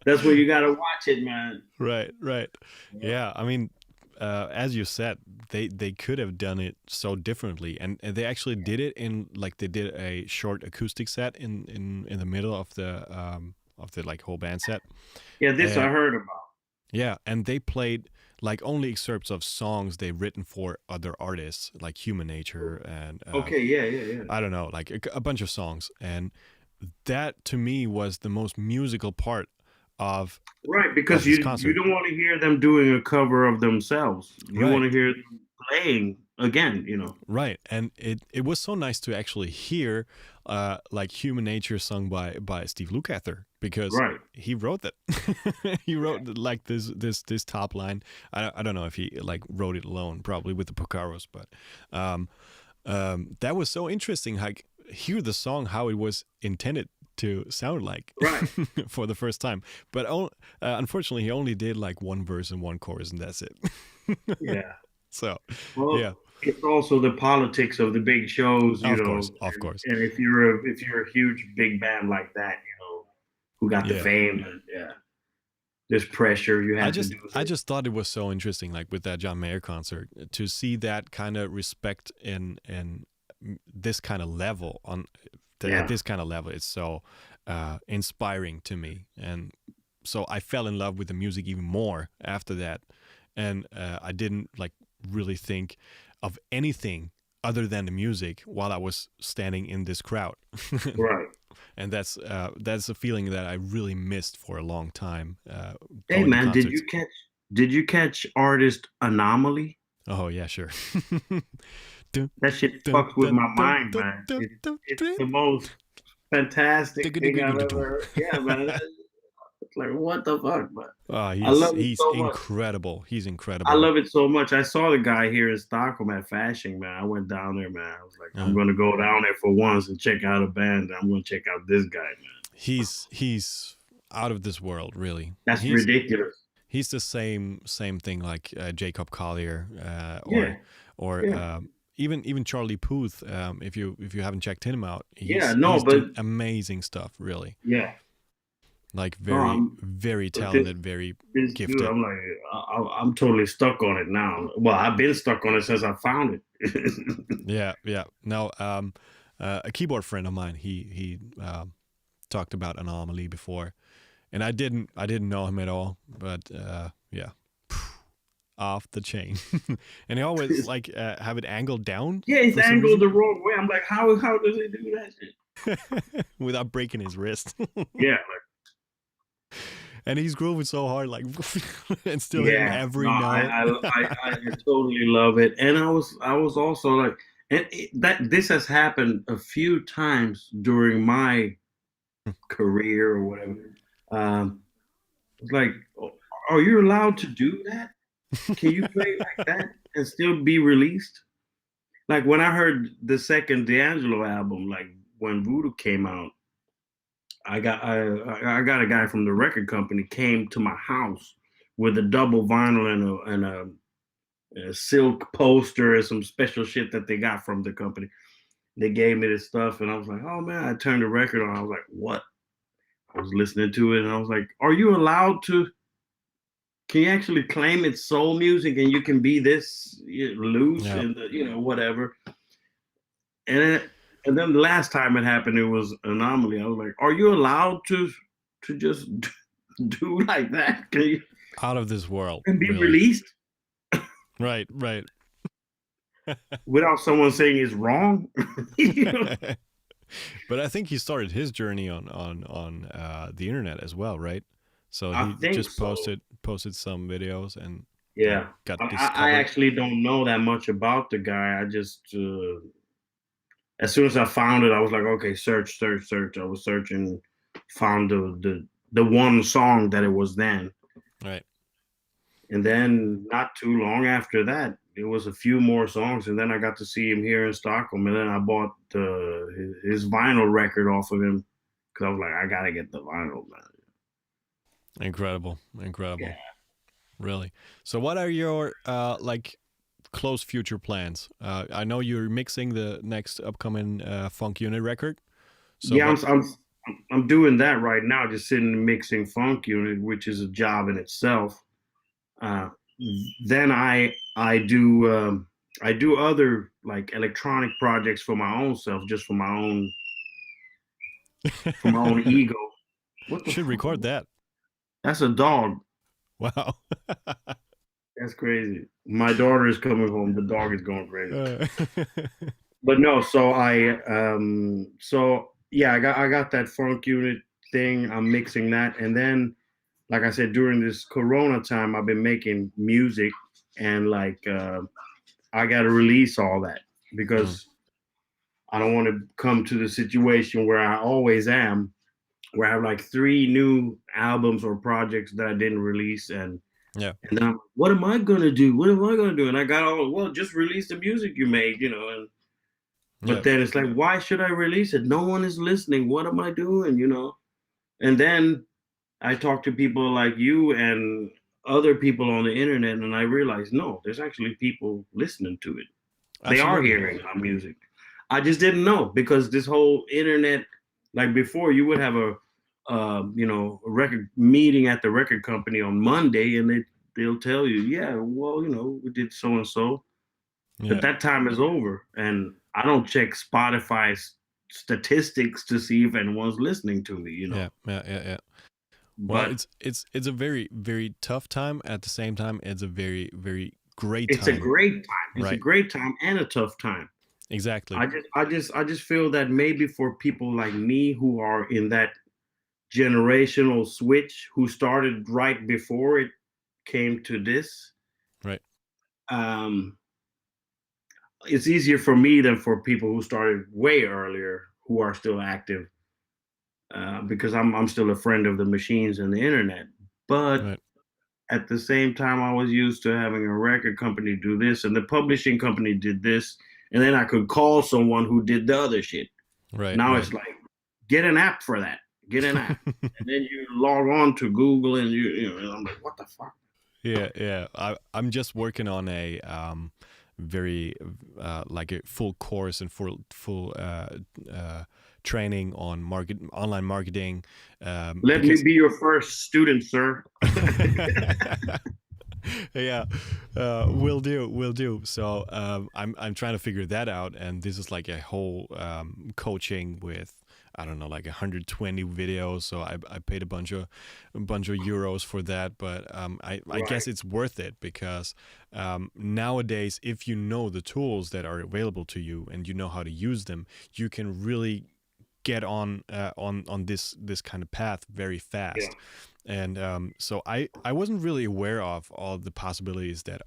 That's when you gotta watch it, man. right. Right. Yeah. I mean, as you said, they could have done it so differently, and they actually did it in like they did a short acoustic set in the middle of the like whole band set. Yeah, this I Uh, heard about. yeah, and they played like only excerpts of songs they've written for other artists, like Human Nature and Okay, yeah, yeah, yeah. I don't know, like a bunch of songs, and that to me was the most musical part of Right, because this you concert. don't want to hear them doing a cover of themselves. You want Right. to hear them playing again. Right, and it was so nice to actually hear like Human Nature sung by Steve Lukather, because Right. he wrote that. He wrote like this top line. I don't know if he like wrote it alone, probably with the Pocaros, but um, that was so interesting. Like hear the song how it was intended to sound like Right. for the first time, but unfortunately he only did like one verse and one chorus, and that's it. Yeah. So yeah. Well, it's also the politics of the big shows, Of course, of and, course. and if you're a huge big band like that, who got the Yeah. fame, and yeah, there's pressure. You I have to just do I this. just thought it was so interesting, like with that John Mayer concert, to see that kind of respect in this kind of level at Yeah. this kind of level. It's so inspiring to me, and so I fell in love with the music even more after that, and I didn't like really think of anything other than the music while I was standing in this crowd. Right. And that's a feeling that I really missed for a long time, Hey, going to man, did concerts. you catch? Did you catch artist Anomaly? Oh yeah, sure. That shit fucks with my mind, man. It's the most fantastic thing I've ever heard. Yeah, man. It's like, what the fuck, man? Oh, I he's love it he's so much. incredible. He's I incredible. love it so much. I saw the guy here in Stockholm at Fashion, man. I went down there, man. I was like, I'm Uh, gonna go down there for once and check out a band. I'm gonna check out this guy, man. he's out of this world, really. That's ridiculous. He's the same thing like Jacob Collier, Yeah, or yeah. even Charlie Puth, if you haven't checked him out, Yeah, no, he's but doing amazing stuff, really. yeah, Like no, very but this talented, very this dude, gifted. I'm like, I'm totally stuck on it now. Well, I've been stuck on it since I found it. Yeah, yeah. Now, a keyboard friend of mine, he talked about Anomaly before, and I didn't know him at all, but yeah, off the chain. And he always like have it angled down Yeah, it's for some angled reason the wrong way. I'm like, how does it do that shit? without breaking his wrist. Yeah, And he's grooving so hard, like, and still hitting yeah. No, every note. I totally love it. And I was also like, that this has happened a few times during my career or whatever. Um, it's like, are you allowed to do that? Can you play like that and still be released? Like when I heard the second D'Angelo album, like when Voodoo came out, I got a guy from the record company came to my house with a double vinyl and a silk poster and some special shit that they got from the company. They gave me this stuff, and I was like, oh man! I turned the record on. I was like, what? I was listening to it, and I was like, are you allowed to? Can you actually claim it's soul music and you can be this loose Yeah. and whatever? And and then the last time it happened, it was Anomaly. I was like, are you allowed to just do like that? Can you Out of this world, and be really. released Right, right. without someone saying it's wrong? You know? But I think he started his journey on the internet as well, right? So I he think just so. posted some videos and Yeah. got I discovered. actually don't know that much about the guy. I just as soon as I found it, I was like, okay, search, search, search. I was searching, found the one song that it was then. Right. And then not too long after that, it was a few more songs, and then I got to see him here in Stockholm, and then I bought his vinyl record off of him because I was like, I gotta get the vinyl, man. Incredible, Yeah, incredible, really. So, what are your like close future plans? I know you're mixing the next upcoming Funk Unit record. So, yeah, but I'm doing that right now, just sitting and mixing Funk Unit, which is a job in itself. Uh, then I do other like electronic projects for my own self, just for my own ego. What the should fuck? record that. That's a dog. Wow. That's crazy. My daughter is coming home. The dog is going crazy. Uh, But no, so yeah, I got that funk unit thing. I'm mixing that, and then like I said, during this Corona time, I've been making music, and like I got to release all that mm, because I don't want to come to the situation where I always am, where I have like three new albums or projects that I didn't release, yeah. and I'm, what am I gonna do? What am I gonna do? And I got all, well, just release the music you made, and Yeah. but then it's like, why should I release it? No one is listening. What am I doing? And then I talk to people like you and other people on the internet, and I realize, no, there's actually people listening to it. They are Absolutely. hearing our music. I just didn't know because this whole internet, like before, you would have a record meeting at the record company on Monday, and they'll tell you, yeah, well, we did so and so, but Yeah. that time is over, and I don't check Spotify's statistics to see if anyone's listening to me. Yeah. Yeah. Yeah. Yeah. Well, But it's a very very tough time. At the same time, it's a very very great it's a time. great time. It's a Right. great time and a tough time. Exactly. I just feel that maybe for people like me who are in that generational switch, who started right before it came to this, Right. um, it's easier for me than for people who started way earlier who are still active, because I'm still a friend of the machines and the internet. But Right. at the same time, I was used to having a record company do this, and the publishing company did this, and then I could call someone who did the other shit. Right. Now Right. it's like, get an app for that. Get an app, and then you log on to Google, and and I'm like, what the fuck? Yeah. Yeah. I'm just working on very like a full course and full training on online marketing, Let me because be your first student, sir. yeah, will do. So I'm trying to figure that out, and this is like a whole coaching with, I don't know, like 120 videos. So I paid a bunch of euros for that, but I Right. guess it's worth it because nowadays, if you know the tools that are available to you and you know how to use them, you can really get on this kind of path very Yeah. fast. And so I wasn't really aware of all the possibilities that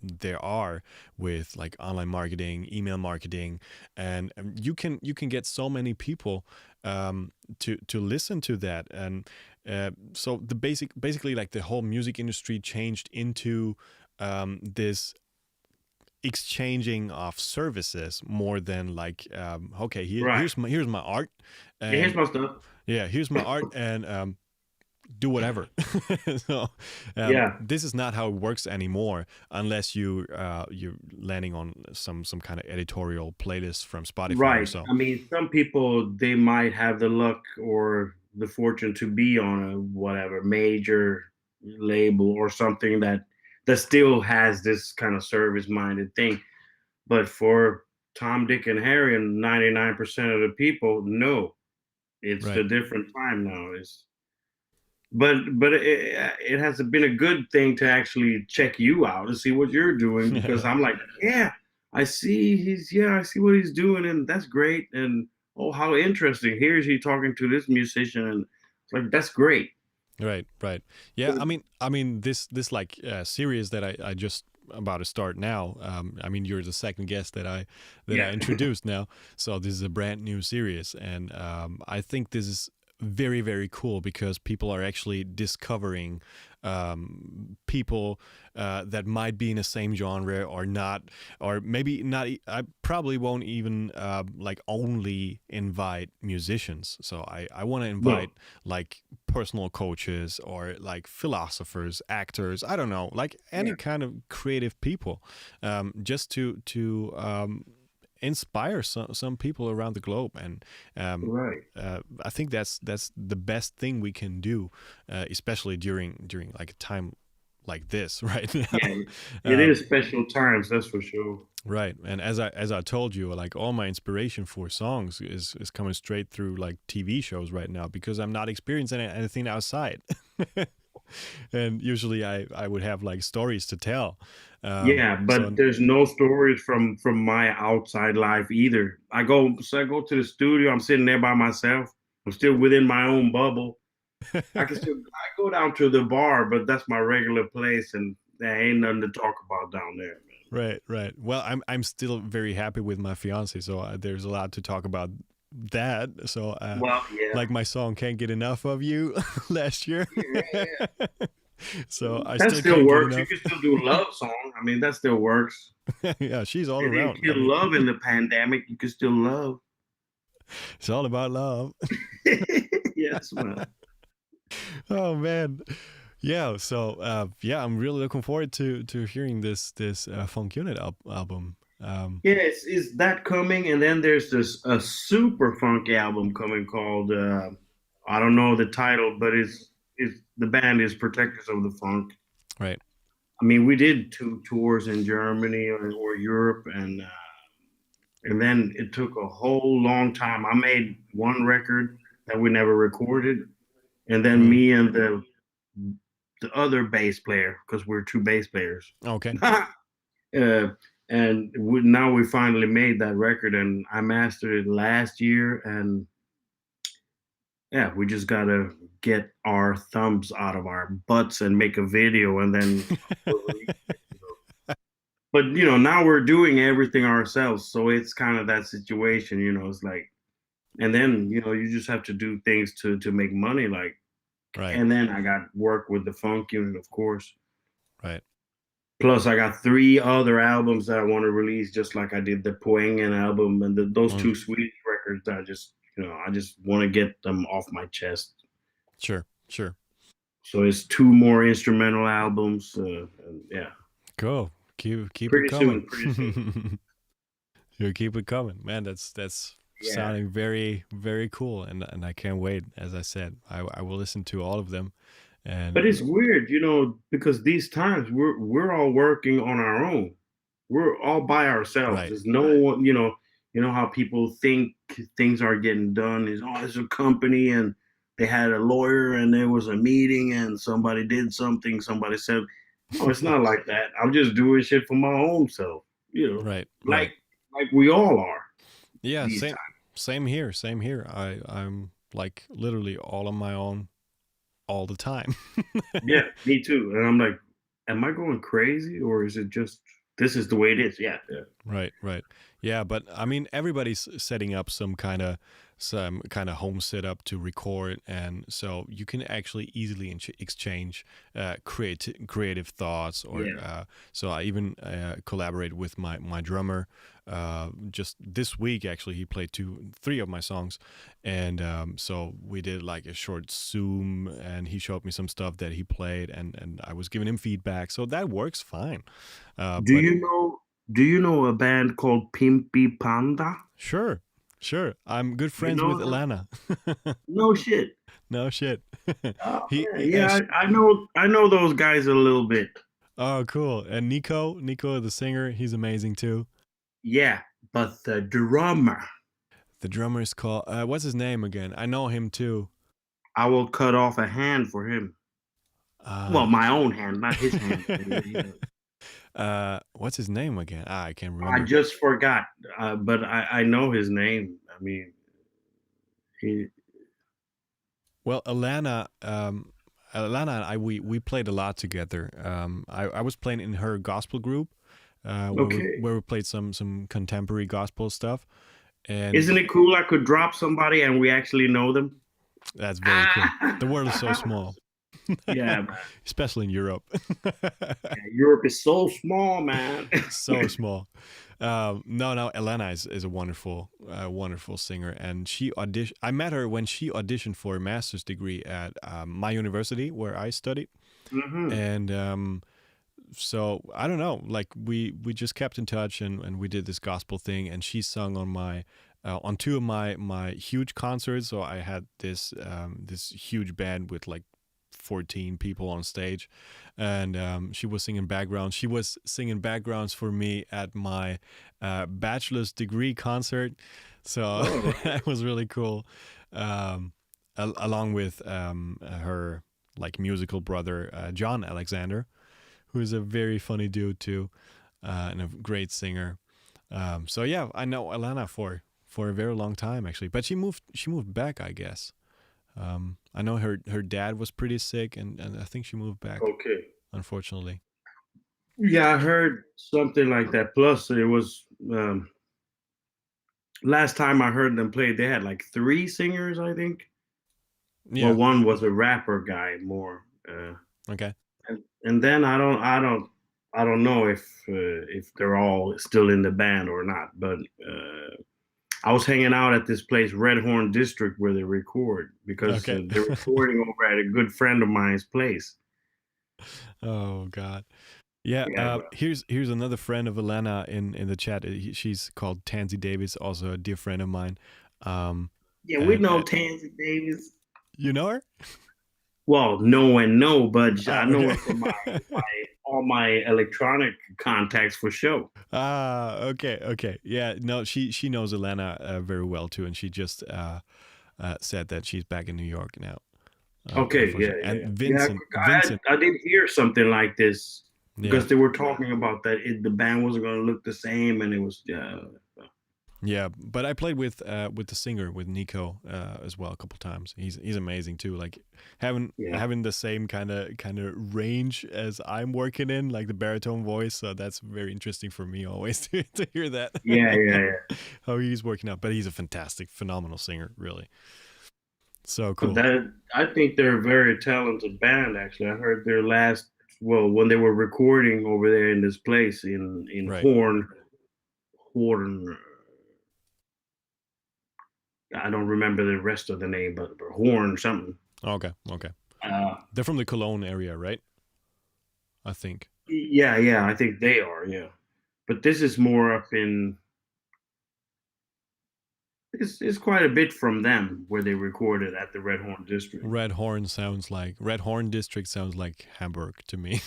there are with like online marketing, email marketing, and you can get so many people to listen to that. And so basically like the whole music industry changed into this exchanging of services more than like okay, Right. here's my art, Yeah, here's and my stuff. yeah, here's my art, and do whatever. So Yeah. this is not how it works anymore, unless you're landing on some kind of editorial playlist from Spotify or Right. so. I mean, some people they might have the luck or the fortune to be on a whatever major label or something that still has this kind of service minded thing. But for Tom, Dick, and Harry and 99% of the people, no, it's Right. a different time now. It's but it has been a good thing to actually check you out and see what you're doing because I'm like, yeah, I see what he's doing, and that's great. And oh, how interesting! Here's he talking to this musician, and it's like that's great. Right. Yeah, I mean this like series that I just about to start now. I mean, you're the second guest that I Yeah, introduced now, so this is a brand new series, and I think this is very very cool because people are actually discovering people that might be in the same genre or not, or maybe not. I probably won't even like only invite musicians. So I want to no, invite like personal coaches or like philosophers, actors. I don't know, like any yeah, kind of creative people, just to inspire some people around the globe. And um, right. I think that's the best thing we can do, especially during like a time like this right now. Yeah, it um, is special times, that's for sure. right. And as I told you, like all my inspiration for songs is coming straight through like TV shows right now because I'm not experiencing anything outside. And usually I would have like stories to tell. Yeah, So but there's no stories from my outside life either. I go to the studio. I'm sitting there by myself. I'm still within my own bubble. I go down to the bar, but that's my regular place, and there ain't nothing to talk about down there, man. right. Well, I'm still very happy with my fiance, so there's a lot to talk about that. So Well, yeah, like my song "Can't Get Enough of You" last year. yeah, So I that still still can't get works. You enough. can still do love song. I mean, that still works. Yeah, she's all They didn't around. I kill mean, love in the pandemic. You can still love. it's all about love. Yes, man. Oh man. Yeah, so yeah, I'm really looking forward to hearing this Funk Unit album. Yes, is that coming? And then there's this a super funky album coming called I don't know the title, but it's the band is Protectors of the Funk. Right. I mean, we did two tours in Germany or Europe, and then it took a whole long time. I made one record that we never recorded, and then Mm. me and the other bass player, because we're two bass players. Okay. uh, and now we finally made that record, and I mastered it last year, and yeah, we just gotta get our thumbs out of our butts and make a video, and then we'll release it. But now we're doing everything ourselves, so it's kind of that situation. It's like, and then you just have to do things to make money, like, Right. and then I got work with the funk unit, of course. Right. Plus, I got three other albums that I want to release, just like I did the Poengen album and those Mm. two Swedish records. That I just want to get them off my chest. Sure. So it's two more instrumental albums. And yeah, Cool. Keep it Pretty coming. soon, pretty soon. You keep it coming, man. That's Yeah. sounding very very cool, and I can't wait. As I said, I will listen to all of them, But and it's weird, because these times we're all working on our own. We're all by ourselves. right, There's no one, how people think things are getting done is, oh, it's a company and they had a lawyer and there was a meeting and somebody did something, somebody said, no, it's not like that. I'm just doing shit for my own self, right, like right. like we all are Yeah, these times. same here, same here. I'm like literally all on my own all the time. Yeah, me too. And I'm like, am I going crazy or is it just this is the way it is? Yeah, yeah. Right, right. Yeah, but I mean everybody's setting up some kind of home setup to record, and so you can actually easily exchange creative thoughts or Yeah. so I even collaborate with my drummer just this week. Actually, he played three of my songs, and so we did like a short Zoom, and he showed me some stuff that he played, and I was giving him feedback, so that works fine. Do But you know do you know a band called Pimpy Panda? sure, sure. I'm good You friends with know them? Alena. No shit. No shit. Oh he, man, he yeah, sh- I know those guys a little bit. oh, cool. And Nico, the singer, he's amazing too. Yeah, but the drummer, The drummer is called what's his name again? I know him too. I will cut off a hand for him. Well, Uh, my own hand, not his hand. what's his name again? I can't I remember. just forgot, but I know his name. I mean, he. Well, Alana and I we played a lot together. I was playing in her gospel group, Okay. where we played some contemporary gospel stuff, and Isn't it cool? I could drop somebody and we actually know them. that's very cool. The world is so small, Yeah, man. especially in Europe. Yeah, Europe is so small, man. So small. No, Elena is a wonderful singer, and I met her when she auditioned for a master's degree at my university where I studied, Hmm. and so I don't know, like we just kept in touch, and we did this gospel thing, and she sung on two of my huge concerts. So I had this huge band with like 14 people on stage, and she was singing backgrounds. She was singing backgrounds for me at my bachelor's degree concert, so Oh, that was really cool. Along with her like musical brother John Alexander, who is a very funny dude too, and a great singer. So yeah, I know Alana for a very long time actually, but she moved back, I guess. I know her dad was pretty sick, and I think she moved back, okay. unfortunately. Yeah, I heard something like that. Plus, it was last time I heard them play, they had like three singers, I think. Well, Yeah. one was a rapper guy more, Okay. and then I don't know if they're all still in the band or not. But I was hanging out at this place, Red Horn District, where they record because Okay. they're recording over at a good friend of mine's place. Oh God. Yeah. Yeah, bro. Here's another friend of Alana in the chat. She's called Tansy Davis, also a dear friend of mine. Um, Yeah, we and know Tansy Davis. you know her? Well, no and no, but I Oh, know okay. her from my all my electronic contacts for show. Okay, okay. Yeah, no, she knows Alana very well too, and she just said that she's back in New York now. Okay, yeah, Unfortunately, and yeah, yeah. Vincent, I did hear something like this yeah, because they were talking about that the band wasn't going to look the same, and it was yeah. But I played with the singer with Nico as well a couple times. He's amazing too. Like yeah, having the same kind of range as I'm working in, like the baritone voice. So that's very interesting for me always to hear that yeah, yeah, yeah. how he's working out. But he's a fantastic, phenomenal singer, really. So But cool. that I think they're a very talented band. Actually, I heard their last when they were recording over there in this place in Right. Horn. I don't remember the rest of the name, but Horn something. Okay. Okay. Uh, They're from the Cologne area, right? I think. Yeah, I think they are, yeah. But this is more up in it's quite a bit from them where they recorded at the Red Horn District. Red Horn District sounds like Hamburg to me.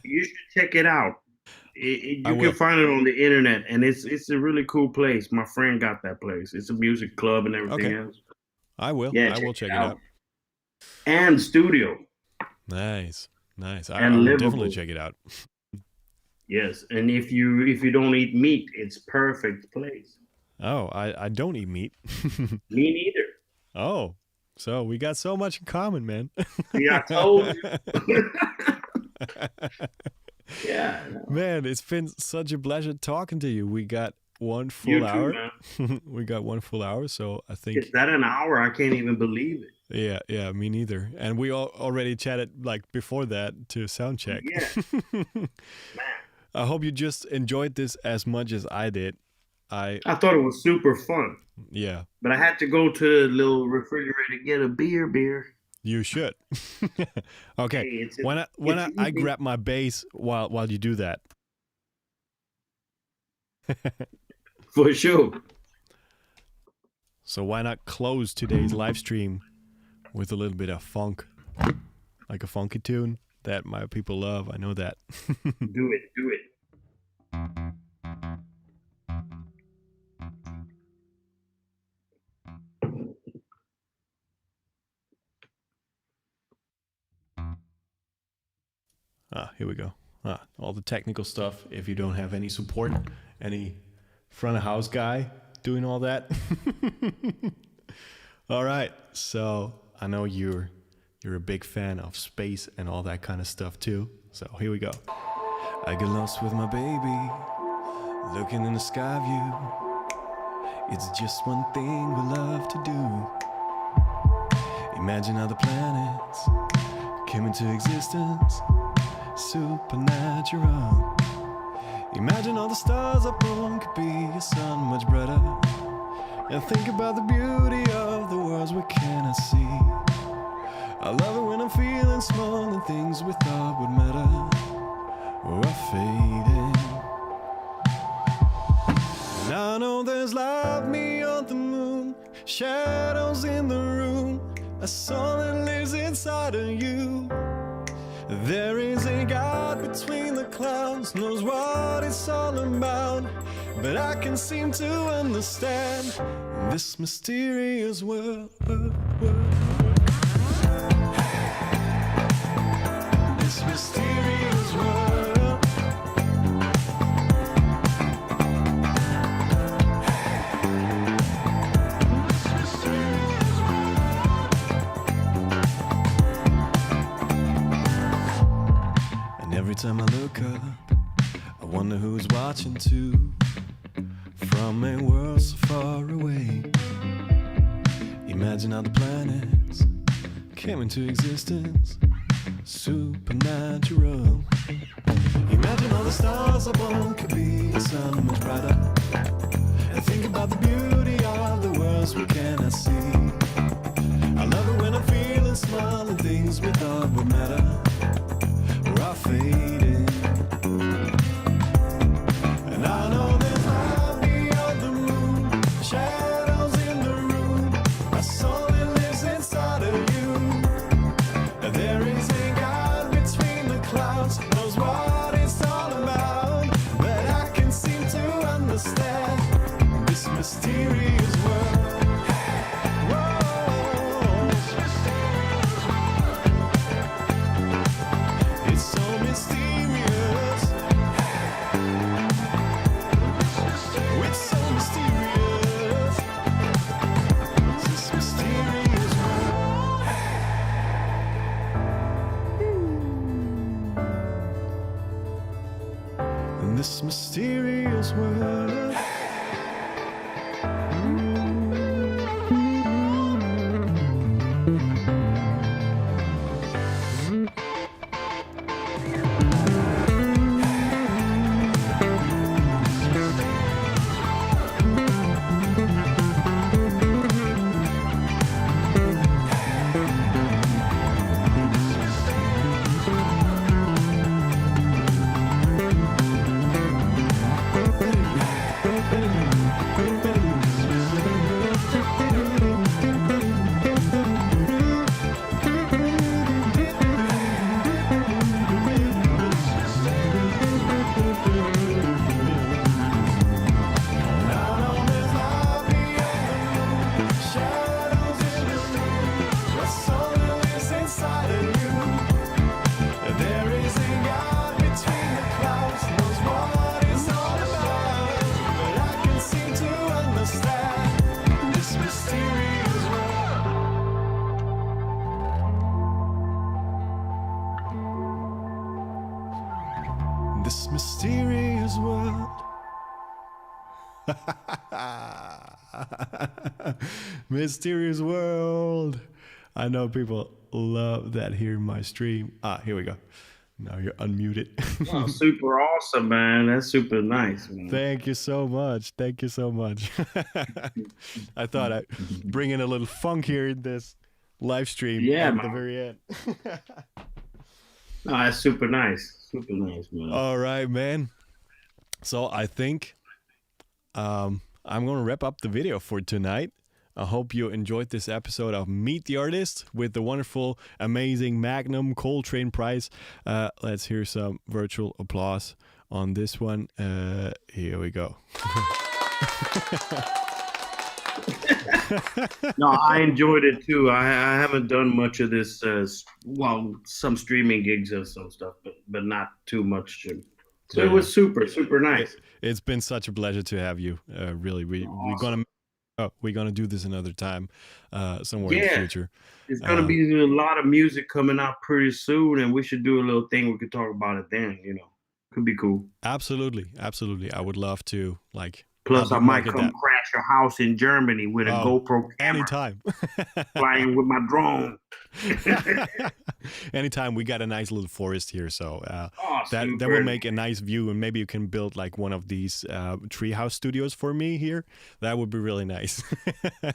You should check it out. I You can will. find it on the internet, and it's a really cool place. My friend got that place. It's a music club and everything Okay, else. I will. Yeah, I check will it check it out. out. And studio Nice, nice. I and will definitely livable. check it out. Yes, and if you don't eat meat, it's perfect place. Oh, I don't eat meat. Me neither. Oh, so we got so much in common, man. See, I told you. Yeah, no. Man, it's been such a pleasure talking to you. We got one full You too, hour. man. We got one full hour, so I Is think that an hour? I can't even believe it. yeah, me neither. And we all already chatted like before that to sound check. Yeah, man. I hope you just enjoyed this as much as I did. I I thought it was super fun, yeah, but I had to go to the little refrigerator to get a beer. you should. Okay, Hey, why not I evening grab my bass while you do that. for sure. So why not close today's live stream with a little bit of funk, like a funky tune that my people love. I know that. Do it. Here we go. All the technical stuff. If you don't have any support, any front of house guy doing all that. All right. So I know you're a big fan of space and all that kind of stuff too. So here we go. I get lost with my baby, looking in the sky view. It's just one thing we love to do. Imagine how the planets came into existence. Supernatural. Imagine all the stars up born could be a sun much brighter. And think about the beauty of the worlds we cannot see. I love it when I'm feeling small and things we thought would matter are fading. And I know there's light beyond the moon, shadows in the room, a soul that lives inside of you. There is a God between the clouds, knows what it's all about, but I can't seem to understand this mysterious world. This mysterious world. This mysterious world. And every time I look up, I wonder who's watching too, from a world so far away. Imagine how the planets came into existence. Supernatural. Imagine all the stars up born could be a sun much brighter. And think about the beauty of the worlds we cannot see. I love it when I'm feeling small and things we thought would matter are fading. And I know there's light beyond the moon, shadows in the room, a soul that lives inside of you. And there is a God between the clouds, knows what it's all about, but I can't seem to understand this mysterious world. Whoa. This mysterious world. It's so mysterious. It's so mysterious. This mysterious world. In this mysterious world. Mysterious world. I know people love that here in my stream. Here we go. Now you're unmuted. Oh, super awesome, man. That's super nice, man. Thank you so much. Thank you so much. I thought I'd bring in a little funk here in this live stream at the very end. No, that's super nice. Super nice, man. All right, man. So I think I'm going to wrap up the video for tonight. I hope you enjoyed this episode of Meet the Artist with the wonderful, amazing MAGNUM Coltrane Price. Let's hear some virtual applause on this one. Here we go. No, I enjoyed it too. I haven't done much of this. Well, some streaming gigs and some stuff, but not too much. So it was super nice. It's been such a pleasure to have you. Really, we're gonna do this another time, somewhere in the future. It's gonna be a lot of music coming out pretty soon, and we should do a little thing. We could talk about it then. Could be cool. Absolutely. I would love to Plus, I might come crash your house in Germany with a GoPro camera. Anytime. Flying with my drone. Anytime. We got a nice little forest here, so that will make a nice view, and maybe you can build like one of these treehouse studios for me here. That would be really nice. Yeah,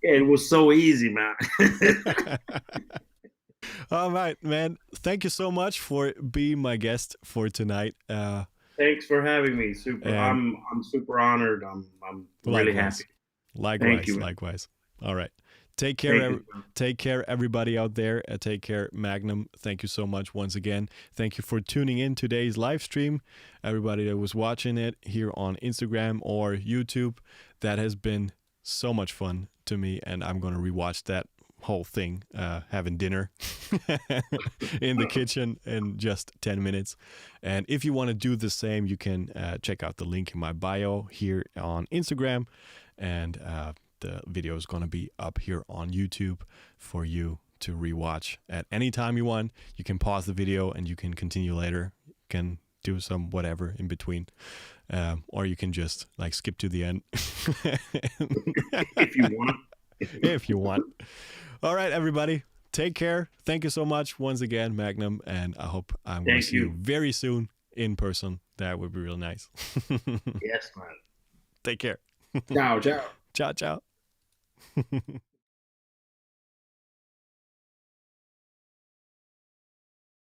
it was so easy, man. All right, man. Thank you so much for being my guest for tonight. Thanks for having me. I'm super honored. I'm really happy. Likewise. Thank you, likewise. All right. Take care. Take care, everybody out there. Take care, MAGNUM. Thank you so much once again. Thank you for tuning in today's live stream. Everybody that was watching it here on Instagram or YouTube, that has been so much fun to me, and I'm going to rewatch that whole thing, having dinner in the kitchen in just 10 minutes. And if you want to do the same, you can check out the link in my bio here on Instagram, and the video is going to be up here on YouTube for you to rewatch at any time you want. You can pause the video and you can continue later. You can do some whatever in between, or you can just skip to the end if you want. If you want. All right, everybody. Take care. Thank you so much once again, MAGNUM, and I hope I'm going to see you very soon in person. That would be real nice. Yes, man. Take care. Ciao, ciao. Ciao, ciao.